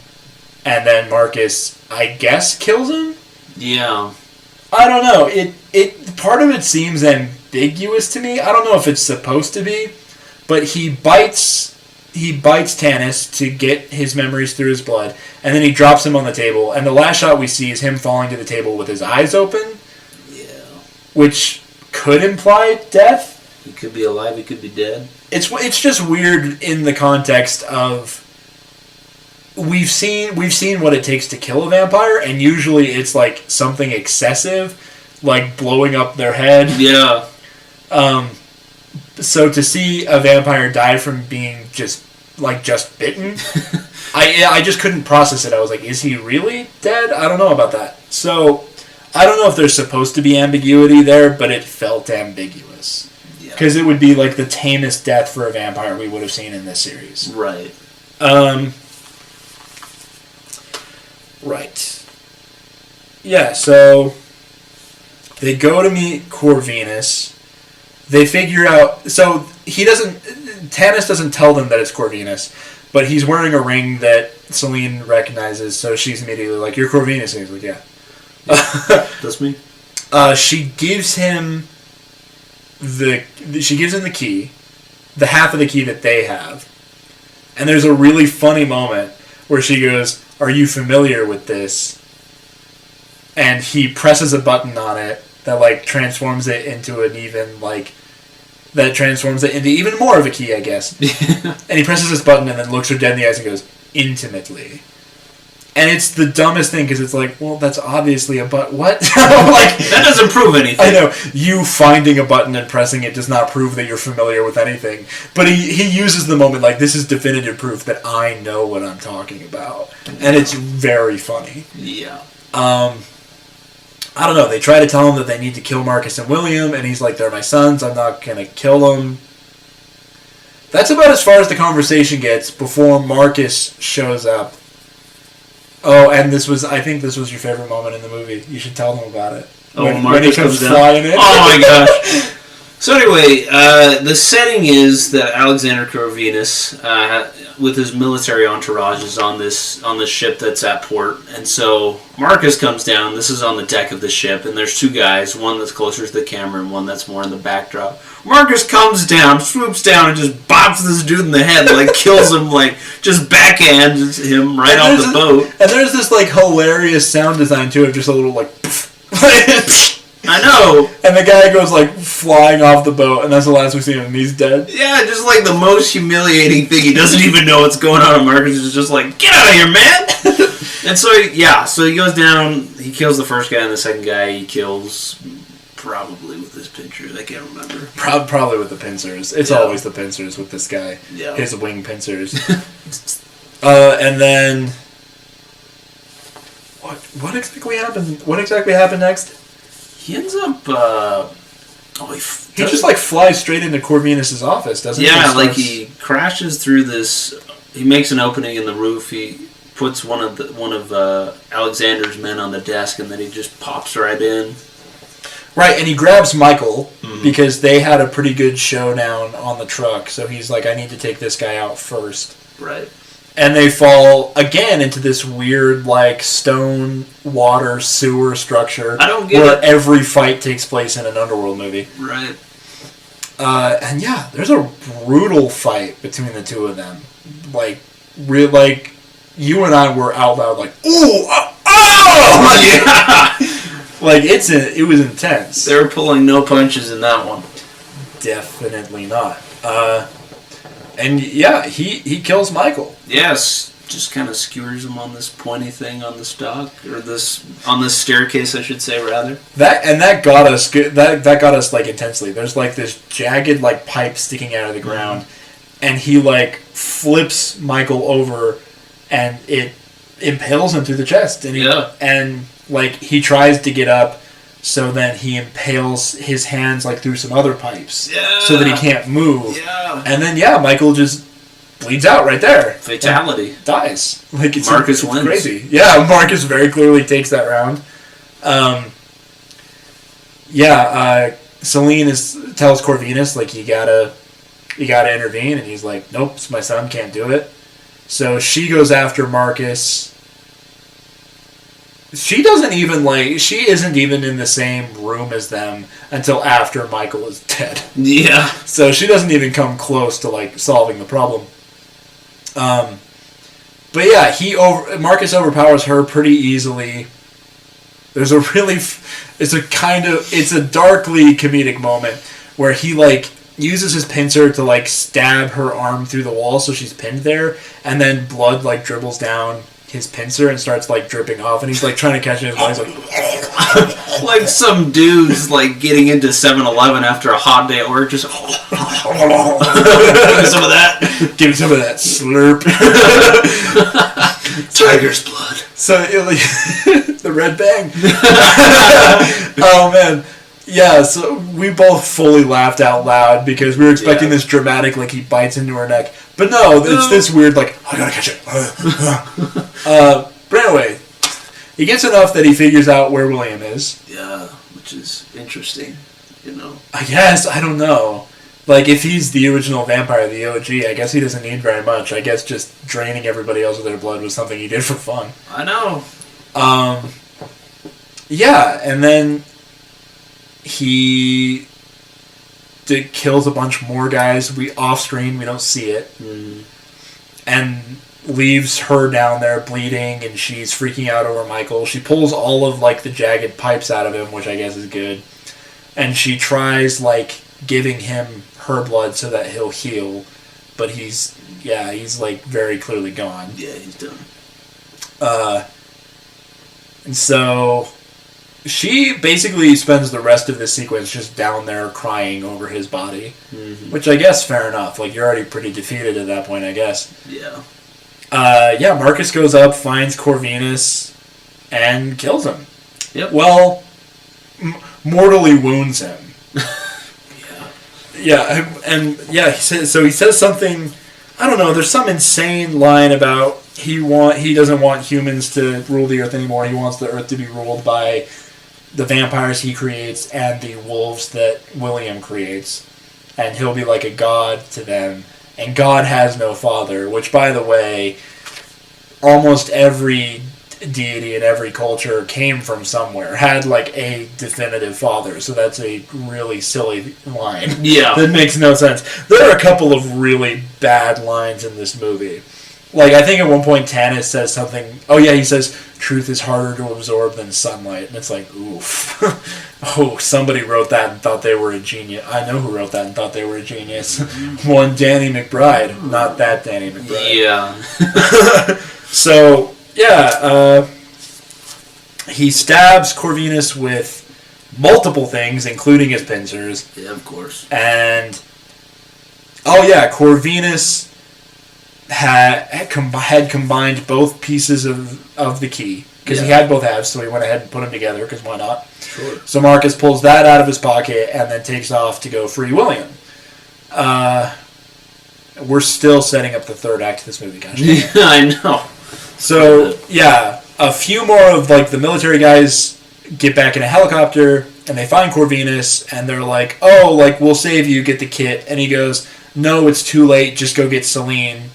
and then Marcus, I guess, kills him? Yeah. I don't know. It part of it seems ambiguous to me. I don't know if it's supposed to be, but he bites Tanis to get his memories through his blood, and then he drops him on the table, and the last shot we see is him falling to the table with his eyes open. Yeah. Which could imply death. He could be alive, he could be dead. It's just weird in the context of we've seen what it takes to kill a vampire, and usually it's like something excessive, like blowing up their head. Yeah. So to see a vampire die from being just bitten, I just couldn't process it. I was like, is he really dead? I don't know about that. So I don't know if there's supposed to be ambiguity there, but it felt ambiguous. Because it would be like the tamest death for a vampire we would have seen in this series. Right. Right. Yeah, so they go to meet Corvinus. They figure out... So Tanis doesn't tell them that it's Corvinus, but he's wearing a ring that Celine recognizes, so she's immediately like, you're Corvinus. And he's like, yeah. That's me? She gives him the key, the half of the key that they have. And there's a really funny moment where she goes, are you familiar with this? And he presses a button on it that transforms it into even more of a key, I guess. And he presses this button and then looks her dead in the eyes and goes, intimately. And it's the dumbest thing because it's like, well, that's obviously a button. What? That doesn't prove anything. I know. You finding a button and pressing it does not prove that you're familiar with anything. But he uses the moment like, this is definitive proof that I know what I'm talking about. And it's very funny. Yeah. I don't know. They try to tell him that they need to kill Marcus and William, and he's like, they're my sons. I'm not going to kill them. That's about as far as the conversation gets before Marcus shows up. Oh, and I think this was your favorite moment in the movie. You should tell them about it. Oh, when Marcus he comes down. flying in. Oh my gosh. So anyway, the setting is that Alexander Corvinus, with his military entourage, is on this ship that's at port, and so Marcus comes down. This is on the deck of the ship, and there's two guys, one that's closer to the camera and one that's more in the backdrop. Marcus comes down, swoops down, and just bops this dude in the head, kills him, just backhands him right off the boat. And there's this hilarious sound design to it, just a little I know. And the guy goes flying off the boat, and that's the last we see him, and he's dead. Yeah, just the most humiliating thing. He doesn't even know what's going on, and Marcus is just get out of here, man! And so he goes down, he kills the first guy, and the second guy he kills probably with his pincers. I can't remember. Probably with the pincers. It's always the pincers with this guy. Yeah. His wing pincers. And then what exactly happened? What exactly happened next? He ends up. He just flies straight into Corvinus's office, doesn't he? Yeah, he crashes through this. He makes an opening in the roof. He puts one of Alexander's men on the desk, and then he just pops right in. Right, and he grabs Michael because they had a pretty good showdown on the truck. So he's like, I need to take this guy out first. Right. And they fall again into this weird, stone, water, sewer structure. I don't get where it. Every fight takes place in an Underworld movie. Right. And yeah, there's a brutal fight between the two of them. You and I were out loud ooh, oh! Yeah! It was intense. They were pulling no punches in that one. Definitely not. And yeah, he kills Michael. Yes, just kind of skewers him on this pointy thing on this dock, or on this staircase, I should say, rather. That got us that got us like intensely. There's like this jagged like pipe sticking out of the ground, and he like flips Michael over, and it impales him through the chest, and like he tries to get up. So then he impales his hands like through some other pipes, so that he can't move. Yeah. And then Michael just bleeds out right there. Fatality. Dies. Like Marcus wins. Crazy. Yeah, Marcus very clearly takes that round. Celine tells Corvinus like you gotta intervene, and he's like, nope, it's my son, can't do it. So she goes after Marcus. She isn't even in the same room as them until after Michael is dead. Yeah. So she doesn't even come close to like solving the problem. But yeah, Marcus overpowers her pretty easily. There's a really, it's a darkly comedic moment where he like uses his pincer to like stab her arm through the wall so she's pinned there, and then blood like dribbles down his pincer and starts like dripping off, and he's like trying to catch it in his mouth. He's like like some dudes like getting into 7-Eleven after a hot day at work, just give me some of that. Give me some of that slurp. Tiger's blood. So the red bang. Oh man. Yeah, so we both fully laughed out loud because we were expecting this dramatic, like he bites into her neck. But no, it's this weird, like, I gotta catch it. But anyway, he gets enough that he figures out where William is. Yeah, which is interesting, you know. I guess, I don't know. Like, if he's the original vampire, the OG, I guess he doesn't need very much. I guess just draining everybody else of their blood was something he did for fun. I know. Yeah, and then he kills a bunch more guys. Off screen, we don't see it, and leaves her down there bleeding, and she's freaking out over Michael. She pulls all of like the jagged pipes out of him, which I guess is good, and she tries like giving him her blood so that he'll heal, but he's like very clearly gone. Yeah, he's done. And so she basically spends the rest of this sequence just down there crying over his body, which I guess fair enough. Like, you're already pretty defeated at that point, I guess. Yeah. Marcus goes up, finds Corvinus, and kills him. Yep. Well, mortally wounds him. He says something. I don't know. There's some insane line about he doesn't want humans to rule the earth anymore. He wants the earth to be ruled by the vampires he creates and the wolves that William creates, and he'll be like a god to them. And God has no father, which, by the way, almost every deity in every culture came from somewhere, had like a definitive father. So that's a really silly line. Yeah. That makes no sense. There are a couple of really bad lines in this movie. Like, I think at one point Tanis says something. Oh yeah, he says truth is harder to absorb than sunlight, and it's like, oof. Oh, somebody wrote that and thought they were a genius. I know who wrote that and thought they were a genius. One Danny McBride, not that Danny McBride. Yeah. So yeah, he stabs Corvinus with multiple things, including his pincers. Yeah, of course. And Corvinus had combined both pieces of the key, because he had both halves, so he went ahead and put them together, because why not? Sure. So Marcus pulls that out of his pocket and then takes off to go free William. We're still setting up the third act of this movie, guys. Yeah, I know. So yeah, a few more of like the military guys get back in a helicopter and they find Corvinus, and they're like, "Oh, like we'll save you, get the kit." And he goes, "No, it's too late. Just go get Celine."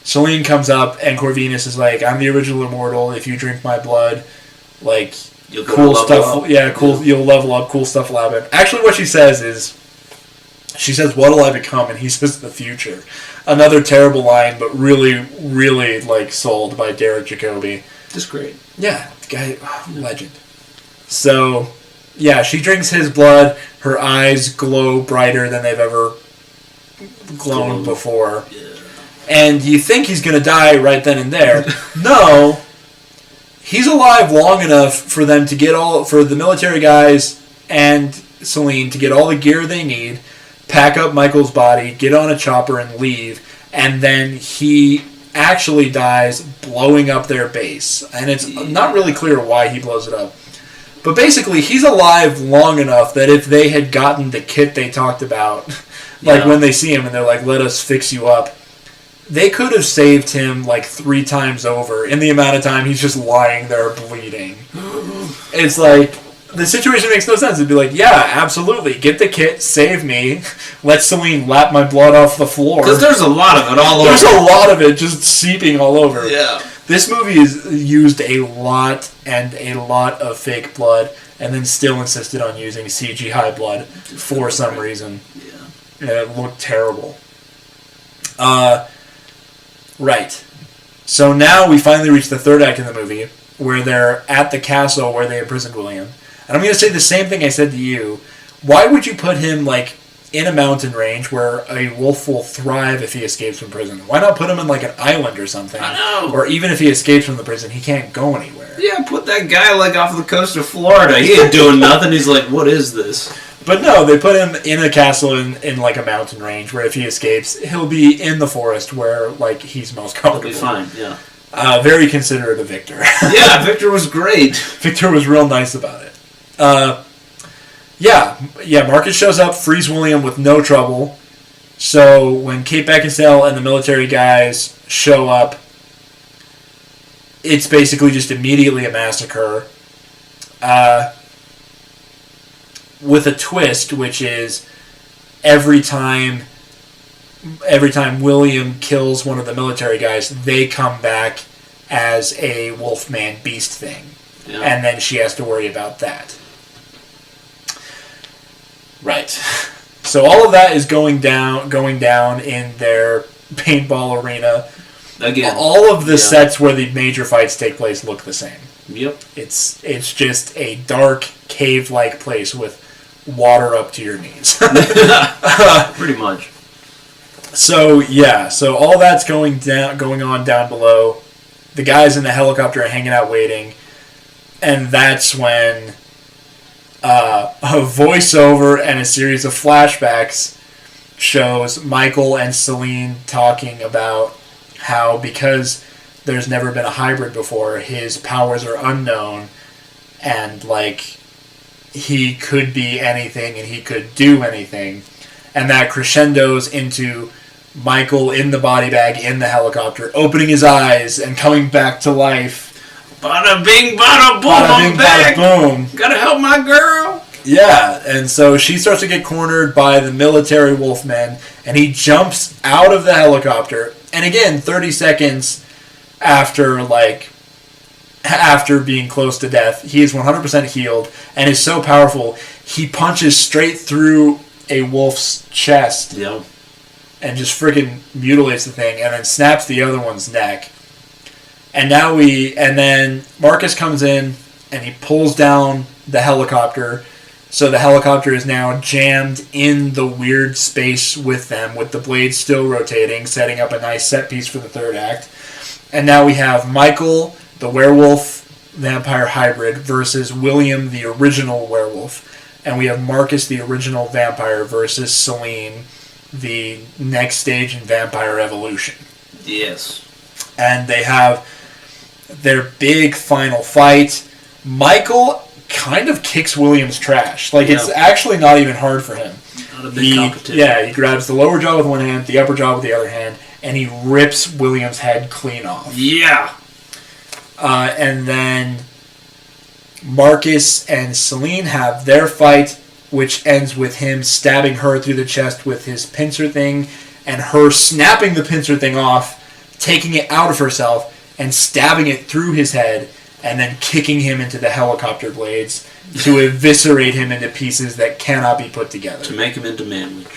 Celine comes up, and Corvinus is like, "I'm the original immortal. If you drink my blood, like, cool stuff. Yeah, cool. You'll level up. Cool stuff will happen." Actually, what she says is, she says, "What'll I become?" And he says, "The future." Another terrible line, but really, really like sold by Derek Jacobi. Just great. Yeah, the guy, legend. So, Yeah, she drinks his blood. Her eyes glow brighter than they've ever glown before. Yeah. And you think he's going to die right then and there. No. He's alive long enough for them to get for the military guys and Celine to get all the gear they need, pack up Michael's body, get on a chopper and leave, and then he actually dies blowing up their base. And it's not really clear why he blows it up. But basically, he's alive long enough that if they had gotten the kit they talked about, when they see him and they're like, let us fix you up, they could have saved him 3 times over in the amount of time he's just lying there bleeding. It's like, the situation makes no sense. It'd be like, yeah, absolutely, get the kit, save me, let Celine lap my blood off the floor. Because there's a lot of it all over. There's a lot of it just seeping all over. Yeah. This movie has used a lot of fake blood, and then still insisted on using CGI blood for some reason. Yeah. And it looked terrible. Right. So now we finally reach the third act in the movie, where they're at the castle where they imprisoned William. And I'm going to say the same thing I said to you. Why would you put him, in a mountain range where a wolf will thrive if he escapes from prison? Why not put him in, an island or something? I know. Or even if he escapes from the prison, he can't go anywhere. Yeah, put that guy, off the coast of Florida. He ain't doing nothing. He's like, what is this? But no, they put him in a castle in a mountain range where if he escapes, he'll be in the forest where, he's most comfortable. He'll be fine, yeah. Very considerate of Victor. Yeah, Victor was great. Victor was real nice about it. Marcus shows up, frees William with no trouble. So when Kate Beckinsale and the military guys show up, it's basically just immediately a massacre. With a twist, which is every time William kills one of the military guys, they come back as a Wolfman beast thing. Yeah. And then she has to worry about that. Right. So all of that is going down in their paintball arena. Again. All of the sets where the major fights take place look the same. Yep. It's just a dark cave-like place with water up to your knees. Pretty much. So all that's going on down below. The guys in the helicopter are hanging out waiting, and that's when a voiceover and a series of flashbacks shows Michael and Celine talking about how, because there's never been a hybrid before, his powers are unknown, and he could be anything and he could do anything. And that crescendos into Michael in the body bag in the helicopter, opening his eyes and coming back to life. Bada bing, bada boom, bada bing, I'm back. Bada boom. Gotta help my girl. Yeah, and so she starts to get cornered by the military wolfmen, and he jumps out of the helicopter. And again, 30 seconds after being close to death, he is 100% healed and is so powerful, he punches straight through a wolf's chest. Yeah. And just freaking mutilates the thing, and then snaps the other one's neck. And then Marcus comes in, and he pulls down the helicopter, so the helicopter is now jammed in the weird space with them, with the blades still rotating, setting up a nice set piece for the third act. And now we have Michael, the werewolf vampire hybrid, versus William, the original werewolf. And we have Marcus, the original vampire, versus Celine, the next stage in vampire evolution. Yes. And they have their big final fight. Michael kind of kicks William's trash. It's actually not even hard for him. Not a big competition. Yeah, he grabs the lower jaw with one hand, the upper jaw with the other hand, and he rips William's head clean off. Yeah. And then Marcus and Celine have their fight, which ends with him stabbing her through the chest with his pincer thing, and her snapping the pincer thing off, taking it out of herself, and stabbing it through his head, and then kicking him into the helicopter blades to eviscerate him into pieces that cannot be put together. To make him into Manwich.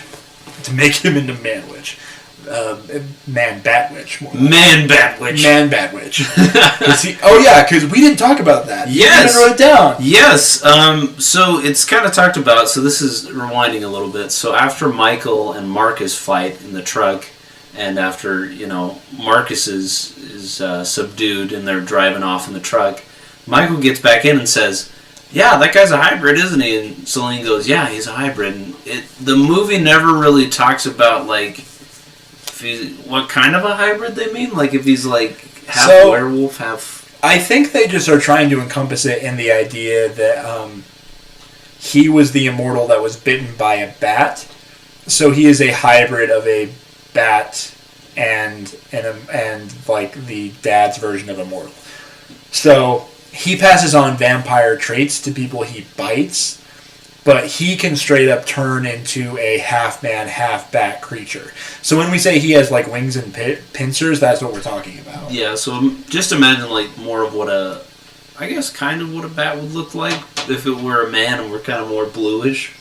Man Batwitch. Man Batwitch. Man Batwitch. Because we didn't talk about that. Yes. You wrote it down. Yes. So it's kind of talked about. So this is rewinding a little bit. So after Michael and Marcus fight in the truck, and after Marcus is subdued and they're driving off in the truck, Michael gets back in and says, "Yeah, that guy's a hybrid, isn't he?" And Celine goes, "Yeah, he's a hybrid." And the movie never really talks about what kind of a hybrid they mean. Like if he's half werewolf, half. I think they just are trying to encompass it in the idea that he was the immortal that was bitten by a bat, so he is a hybrid of a bat and the dad's version of immortal. So he passes on vampire traits to people he bites, but he can straight up turn into a half man, half bat creature. So when we say he has wings and pincers, that's what we're talking about. Yeah, so just imagine more of what a bat would look like if it were a man and we're kind of more bluish.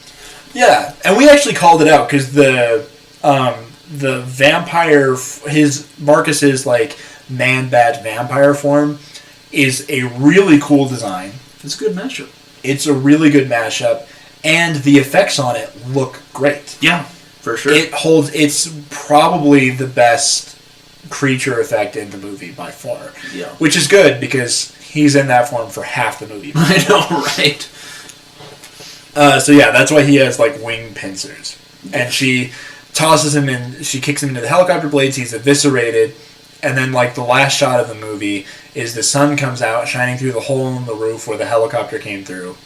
Yeah, and we actually called it out because the vampire, Marcus's man bat vampire form is a really cool design. It's a good mashup. It's a really good mashup. And the effects on it look great. Yeah, for sure. It's probably the best creature effect in the movie by far. Yeah. Which is good because he's in that form for half the movie. I know, right? So yeah, that's why he has wing pincers. And she tosses him in, she kicks him into the helicopter blades, he's eviscerated, and then the last shot of the movie is the sun comes out shining through the hole in the roof where the helicopter came through.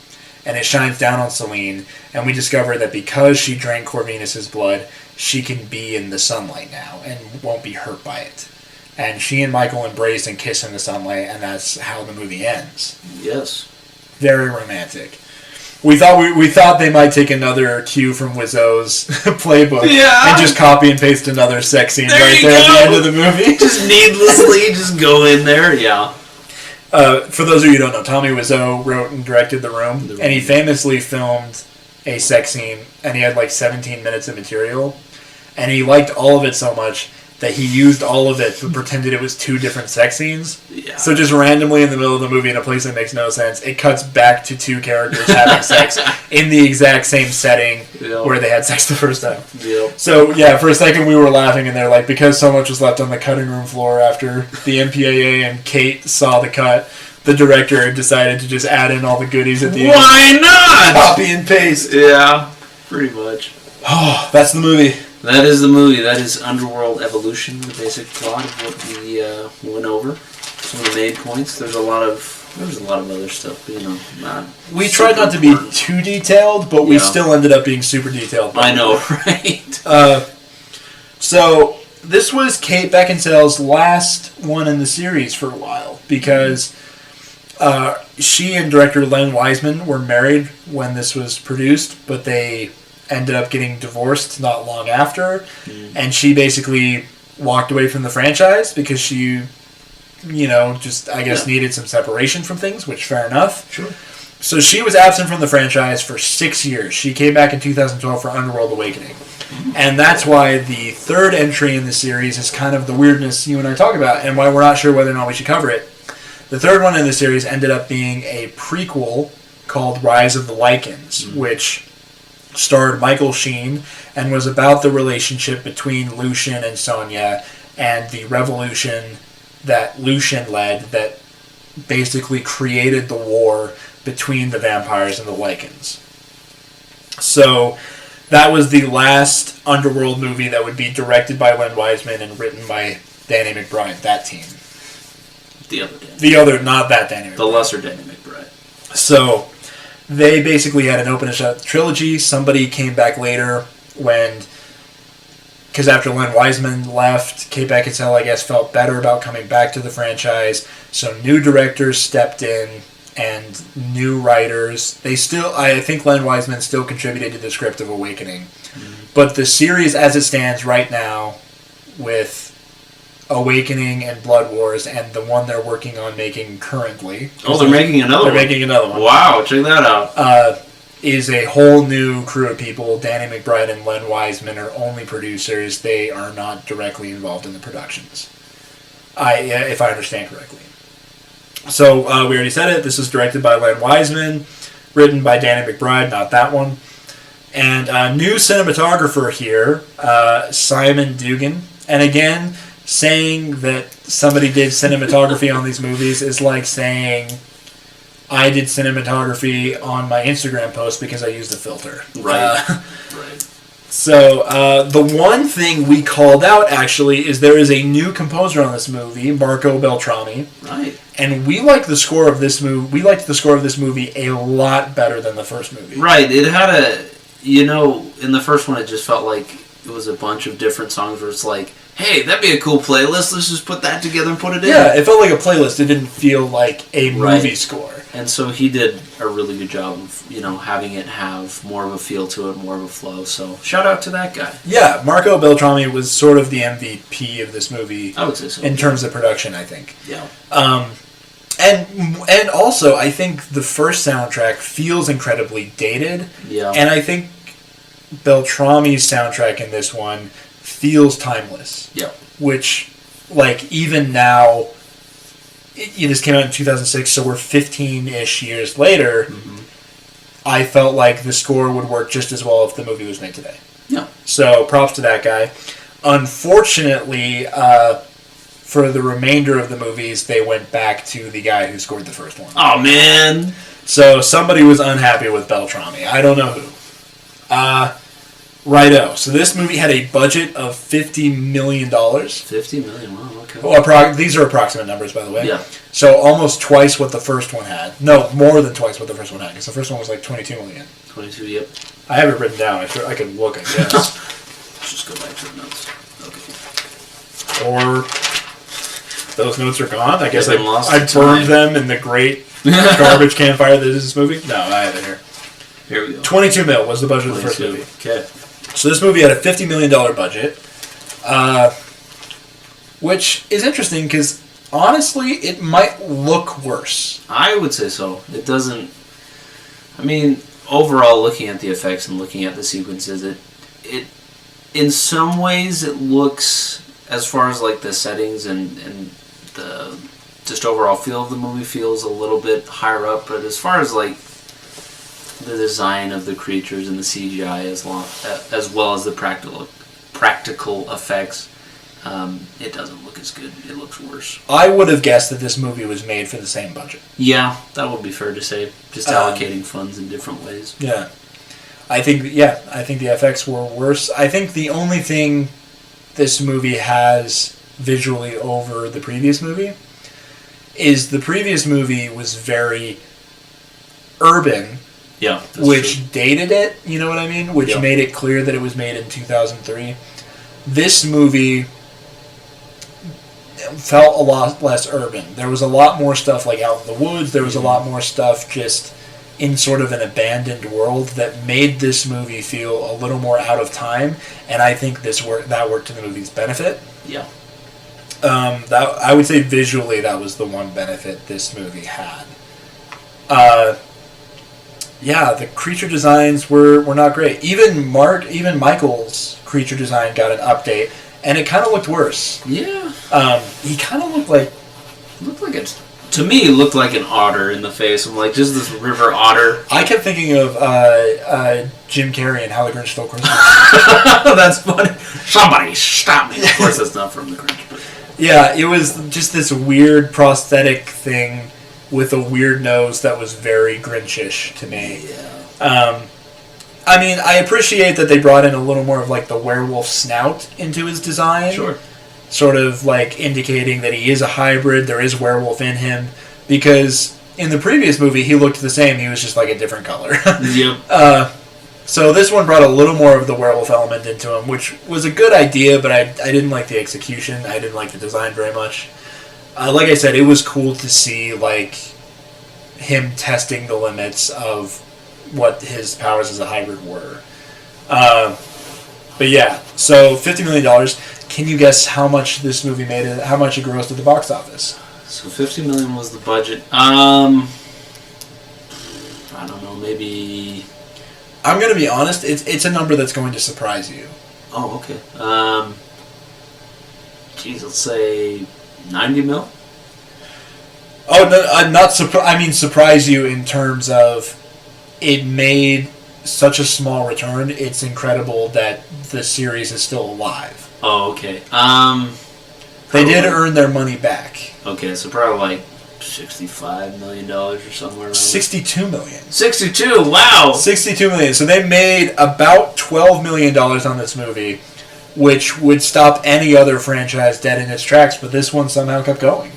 And it shines down on Celine, and we discover that because she drank Corvinus's blood, she can be in the sunlight now and won't be hurt by it. And she and Michael embrace and kiss in the sunlight, and that's how the movie ends. Yes. Very romantic. We thought they might take another cue from Wiseau's playbook and just copy and paste another sex scene right there at the end of the movie. Just needlessly just go in there, yeah. For those of you who don't know, Tommy Wiseau wrote and directed The Room, and he famously filmed a sex scene, and he had 17 minutes of material, and he liked all of it so much that he used all of it but pretended it was two different sex scenes. Yeah. So just randomly in the middle of the movie in a place that makes no sense, it cuts back to two characters having sex in the exact same setting where they had sex the first time. Yep. So yeah, for a second we were laughing and they're because so much was left on the cutting room floor after the MPAA and Kate saw the cut, the director decided to just add in all the goodies at the end. Why not? Copy and paste. Yeah, pretty much. Oh, that's the movie. That is the movie. That is Underworld Evolution, the basic plot of what we went over. Some of the main points. There's a lot of other stuff, not. We tried not to be too detailed, but we still ended up being super detailed. I know, right? So this was Kate Beckinsale's last one in the series for a while because she and director Len Wiseman were married when this was produced, but they ended up getting divorced not long after, and she basically walked away from the franchise because she, needed some separation from things, which fair enough. Sure. So she was absent from the franchise for 6 years. She came back in 2012 for Underworld Awakening. And that's why the third entry in the series is kind of the weirdness you and I talk about, and why we're not sure whether or not we should cover it. The third one in the series ended up being a prequel called Rise of the Lycans, which starred Michael Sheen and was about the relationship between Lucian and Sonya and the revolution that Lucian led that basically created the war between the vampires and the Lycans. So that was the last Underworld movie that would be directed by Len Wiseman and written by Danny McBride, that team. Not that Danny McBride. The lesser Danny McBride. So they basically had an open and shut trilogy. Somebody came back later because after Len Wiseman left, Kate Beckinsale, I guess, felt better about coming back to the franchise. So new directors stepped in and new writers. I think Len Wiseman still contributed to the script of Awakening. But the series as it stands right now with Awakening and Blood Wars and the one they're working on making currently. Oh, they're making another one? They're making another one. Wow, check that out. is a whole new crew of people. Danny McBride and Len Wiseman are only producers. They are not directly involved in the productions, if I understand correctly. So we already said it. This is directed by Len Wiseman, written by Danny McBride, not that one. And new cinematographer here, Simon Dugan. And again, saying that somebody did cinematography on these movies is like saying I did cinematography on my Instagram post because I used a filter. Right. Right. So the one thing we called out actually is there is a new composer on this movie, Marco Beltrami. Right. And we like the score of this movie. We liked the score of this movie a lot better than the first movie. Right. It had in the first one, it just felt like it was a bunch of different songs where it's like, hey, that'd be a cool playlist. Let's just put that together and put it in. Yeah, it felt like a playlist. It didn't feel like a movie score. And so he did a really good job of, having it have more of a feel to it, more of a flow. So shout out to that guy. Yeah, Marco Beltrami was sort of the MVP of this movie. I would say so. In terms of production, I think. Yeah. And also, I think the first soundtrack feels incredibly dated. Yeah. And I think Beltrami's soundtrack in this one feels timeless. Yeah. Which, even now, this came out in 2006, so we're 15-ish years later. Mm-hmm. I felt like the score would work just as well if the movie was made today. Yeah. So, props to that guy. Unfortunately, for the remainder of the movies, they went back to the guy who scored the first one. Oh, man. So, somebody was unhappy with Beltrami. I don't know who. Righto. So this movie had a budget of $50 million. $50 million, wow, okay. Well, these are approximate numbers, by the way. Yeah. So almost twice what the first one had. No, more than twice what the first one had, because the first one was like $22 million. 22, yep. I have it written down. I could look, I guess. Let's just go back to the notes. Okay. Or those notes are gone. I guess I lost burned them in the great garbage can fire that is this movie. No, I have it here. Here we go. 22 mil was the budget of the first movie. Okay. So this movie had a $50 million budget, which is interesting because, honestly, it might look worse. I would say so. It doesn't... I mean, overall, looking at the effects and looking at the sequences, it in some ways, it looks, as far as, the settings and the just overall feel of the movie feels a little bit higher up, but as far as, the design of the creatures and the CGI as well as the practical effects, it doesn't look as good. It looks worse. I would have guessed that this movie was made for the same budget. Yeah, that would be fair to say. Just allocating funds in different ways. Yeah. I think the effects were worse. I think the only thing this movie has visually over the previous movie is the previous movie was very urban. Yeah, which true. Dated it, you know what I mean? Which made it clear that it was made in 2003. This movie felt a lot less urban. There was a lot more stuff out in the woods. There was a lot more stuff just in sort of an abandoned world that made this movie feel a little more out of time. And I think that worked to the movie's benefit. Yeah. That I would say visually that was the one benefit this movie had. Yeah, the creature designs were not great. Even Michael's creature design got an update, and it kind of looked worse. Yeah. He kind of looked like to me, it looked like an otter in the face. I'm like, just this river otter. I kept thinking of Jim Carrey and How the Grinch Stole Christmas. That's funny. Somebody stop me. Of course, that's not from the Grinch. But. Yeah, it was just this weird prosthetic thing with a weird nose that was very Grinchish to me. Yeah. I mean, I appreciate that they brought in a little more of the werewolf snout into his design. Sure. Sort of indicating that he is a hybrid, there is werewolf in him. Because in the previous movie, he looked the same, he was just a different color. Yep. So this one brought a little more of the werewolf element into him, which was a good idea, but I didn't like the execution. I didn't like the design very much. Like I said, it was cool to see him testing the limits of what his powers as a hybrid were. But yeah, so $50 million. Can you guess how much this movie made? How much it grossed at the box office? So $50 million was the budget. I don't know, maybe I'm going to be honest. It's a number that's going to surprise you. Oh, okay. Geez, let's say 90 mil. Oh, no, I'm not surprised. I mean, surprise you in terms of it made such a small return. It's incredible that the series is still alive. Oh, okay. They did earn their money back. Okay, so probably like $65 million or somewhere around 62 million. 62, wow! 62 million. So they made about $12 million on this movie, which would stop any other franchise dead in its tracks, but this one somehow kept going.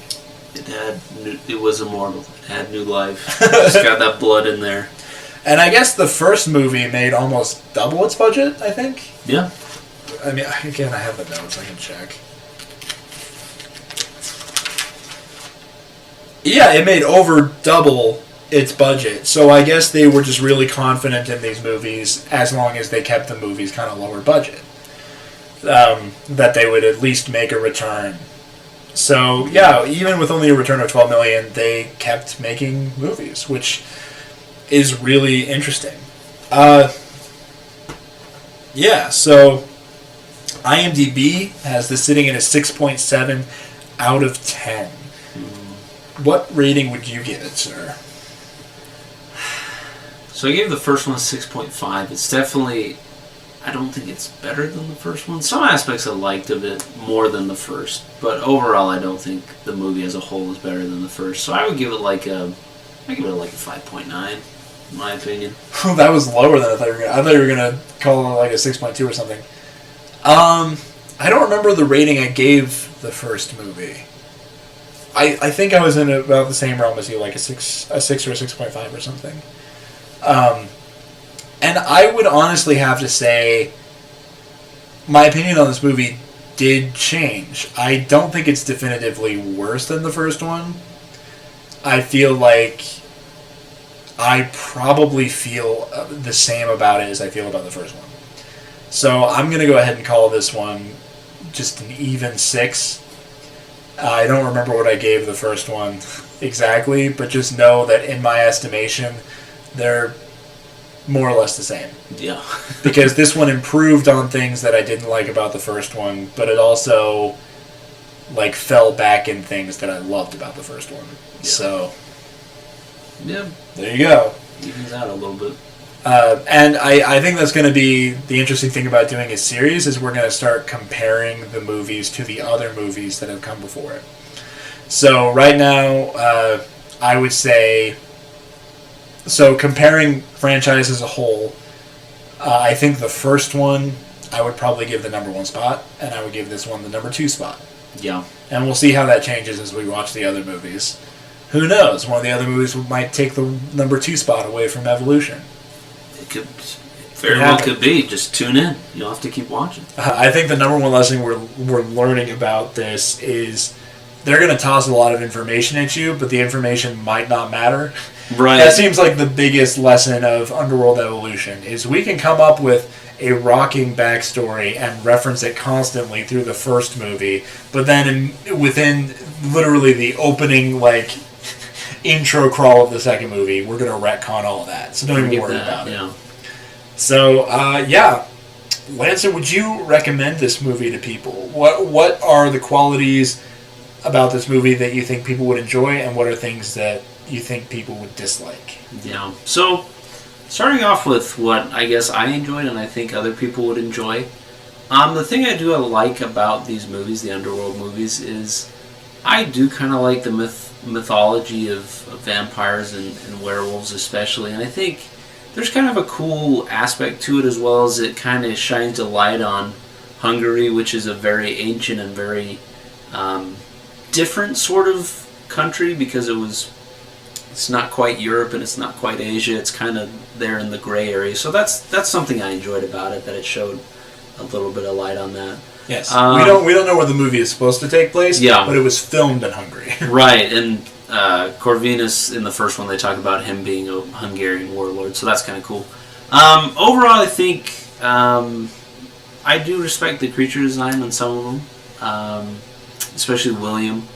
It was immortal. It had new life. Just got that blood in there. And I guess the first movie made almost double its budget, I think. Yeah. I mean, again, I have the notes. I can check. Yeah, it made over double its budget. So I guess they were just really confident in these movies, as long as they kept the movies kind of lower budget, that they would at least make a return. So yeah, even with only a return of $12 million, they kept making movies, which is really interesting. Yeah, so IMDb has this sitting at a 6.7 out of 10. What rating would you give it, sir? So I gave the first one a 6.5. It's definitely... I don't think it's better than the first one. Some aspects I liked of it more than the first. But overall, I don't think the movie as a whole is better than the first. So I would give it like a... I give it like a 5.9, in my opinion. Oh, that was lower than I thought you were going to... I thought you were going to call it like a 6.2 or something. I don't remember the rating I gave the first movie. I think I was in about the same realm as you, like a 6 or a 6.5 or something. And I would honestly have to say my opinion on this movie did change. I don't think it's definitively worse than the first one. I feel like I probably feel the same about it as I feel about the first one. So I'm going to go ahead and call this one just an even 6. I don't remember what I gave the first one exactly, but just know that in my estimation, they're more or less the same. Yeah. Because this one improved on things that I didn't like about the first one, but it also like fell back in things that I loved about the first one. Yeah. So, yeah, there you go. Evens out a little bit. And I think that's going to be the interesting thing about doing a series is we're going to start comparing the movies to the other movies that have come before it. So right now, I would say, so comparing franchise as a whole, I think the first one I would probably give the number 1 spot, and I would give this one the number 2 spot. Yeah. And we'll see how that changes as we watch the other movies. Who knows? One of the other movies might take the number 2 spot away from Evolution. It could very well could be. Just tune in. You'll have to keep watching. I think the number 1 lesson we're learning about this is they're going to toss a lot of information at you, but the information might not matter. Right. That seems like the biggest lesson of Underworld Evolution is we can come up with a rocking backstory and reference it constantly through the first movie, but then within literally the opening intro crawl of the second movie, we're going to retcon all of that. So don't even worry about it. So, Lancer, would you recommend this movie to people? What are the qualities about this movie that you think people would enjoy, and what are things that you think people would dislike? Yeah. So, starting off with what I guess I enjoyed and I think other people would enjoy, the thing I like about these movies, the Underworld movies, is I do kind of like the mythology of vampires and werewolves especially, and I think there's kind of a cool aspect to it as well as it kind of shines a light on Hungary, which is a very ancient and very different sort of country because it's not quite Europe and it's not quite Asia. It's kind of there in the gray area. So that's something I enjoyed about it, that it showed a little bit of light on that. Yes, we don't know where the movie is supposed to take place. Yeah, but it was filmed in Hungary. Right, and Corvinus in the first one they talk about him being a Hungarian warlord, so that's kind of cool. Overall, I think I do respect the creature design on some of them, especially William.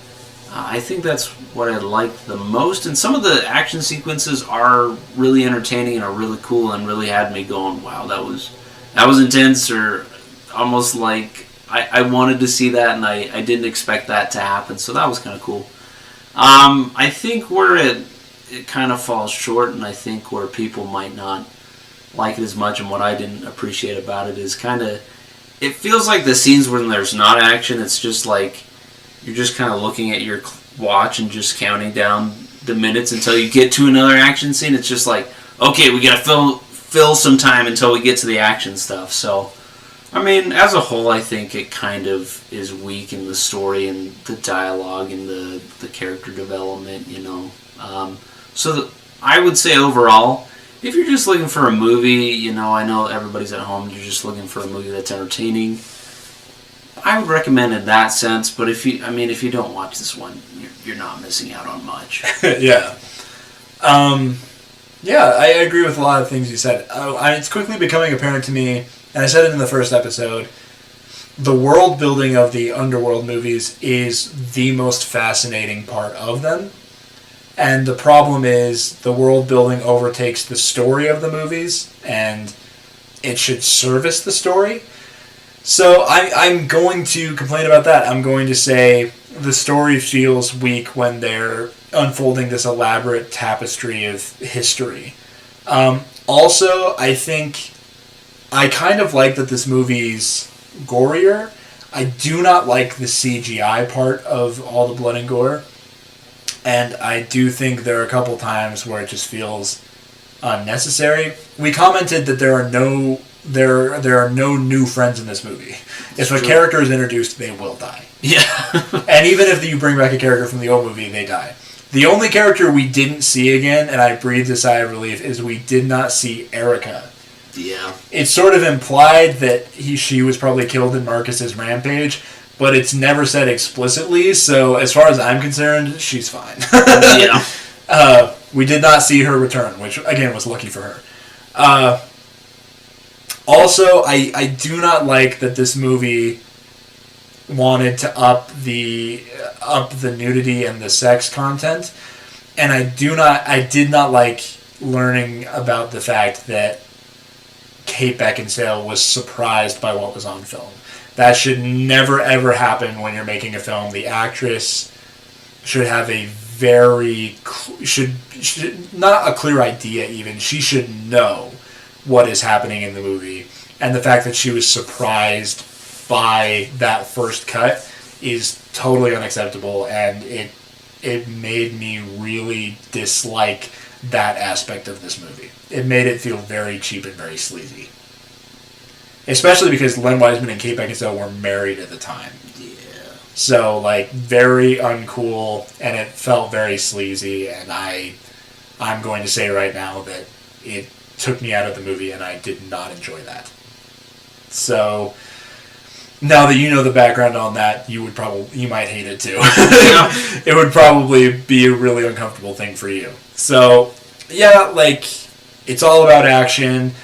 I think that's what I like the most, and some of the action sequences are really entertaining and are really cool, and really had me going, "Wow, that was intense," or almost like I wanted to see that, and I didn't expect that to happen. So that was kind of cool. I think where it kind of falls short, and I think where people might not like it as much, and what I didn't appreciate about it is kind of, it feels like the scenes when there's not action, it's just like you're just kind of looking at your watch and just counting down the minutes until you get to another action scene. It's just like, okay, we gotta fill some time until we get to the action stuff. So, I mean, as a whole, I think it kind of is weak in the story and the dialogue and the character development, you know. I would say overall, if you're just looking for a movie, you know, I know everybody's at home, you're just looking for a movie that's entertaining, I would recommend in that sense. But if you don't watch this one, you're not missing out on much. Yeah. Yeah, I agree with a lot of things you said. It's quickly becoming apparent to me, and I said it in the first episode, the world building of the Underworld movies is the most fascinating part of them. And the problem is the world building overtakes the story of the movies, and it should service the story. So I'm going to complain about that. I'm going to say the story feels weak when they're unfolding this elaborate tapestry of history. Also, I think I kind of like that this movie's gorier. I do not like the CGI part of all the blood and gore. And I do think there are a couple times where it just feels unnecessary. We commented that there are no new friends in this movie. If a character is introduced, they will die. Yeah. And even if you bring back a character from the old movie, they die. The only character we didn't see again, and I breathed a sigh of relief, is we did not see Erica. Yeah. It's sort of implied that she was probably killed in Marcus's rampage, but it's never said explicitly, so as far as I'm concerned, she's fine. Yeah. We did not see her return, which, again, was lucky for her. Also, I do not like that this movie wanted to up the nudity and the sex content, and I did not like learning about the fact that Kate Beckinsale was surprised by what was on film. That should never ever happen when you're making a film. The actress should have a should not a clear idea even. She should know what is happening in the movie, and the fact that she was surprised by that first cut is totally unacceptable, and it made me really dislike that aspect of this movie. It made it feel very cheap and very sleazy. Especially because Len Wiseman and Kate Beckinsale were married at the time. Yeah. So, like, very uncool, and it felt very sleazy, and I'm going to say right now that it took me out of the movie, and I did not enjoy that. So, now that you know the background on that, you might hate it too. Yeah. It would probably be a really uncomfortable thing for you. So, yeah, like, it's all about action,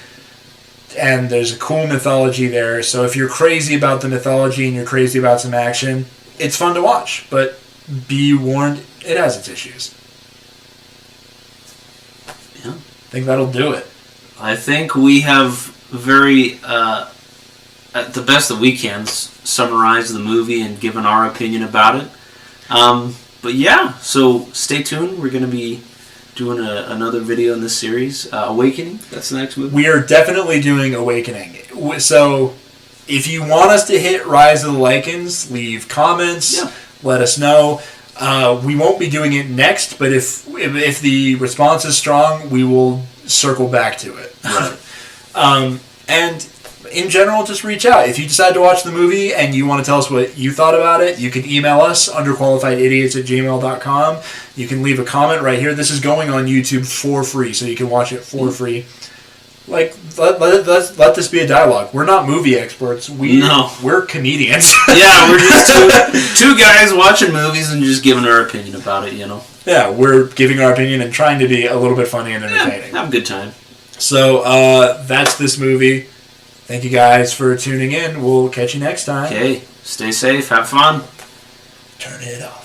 and there's a cool mythology there. So if you're crazy about the mythology and you're crazy about some action, it's fun to watch. But be warned, it has its issues. Yeah. I think that'll do it. I think we have very, at the best that we can, summarized the movie and given our opinion about it. But yeah, so stay tuned. We're going to be doing another video in this series. Awakening, that's the next movie. We are definitely doing Awakening. So if you want us to hit Rise of the Lycans, leave comments. Yeah. Let us know. We won't be doing it next, but if the response is strong, we will circle back to it. Right. And in general, just reach out. If you decide to watch the movie and you want to tell us what you thought about it, you can email us, underqualifiedidiots@gmail.com. You can leave a comment right here. This is going on YouTube for free, so you can watch it for free. Like, let this be a dialogue. We're not movie experts. We're comedians. Yeah, we're just two guys watching movies and just giving our opinion about it, you know. Yeah, we're giving our opinion and trying to be a little bit funny and entertaining. Yeah, have a good time. So, that's this movie. Thank you guys for tuning in. We'll catch you next time. Okay, stay safe, have fun. Turn it off.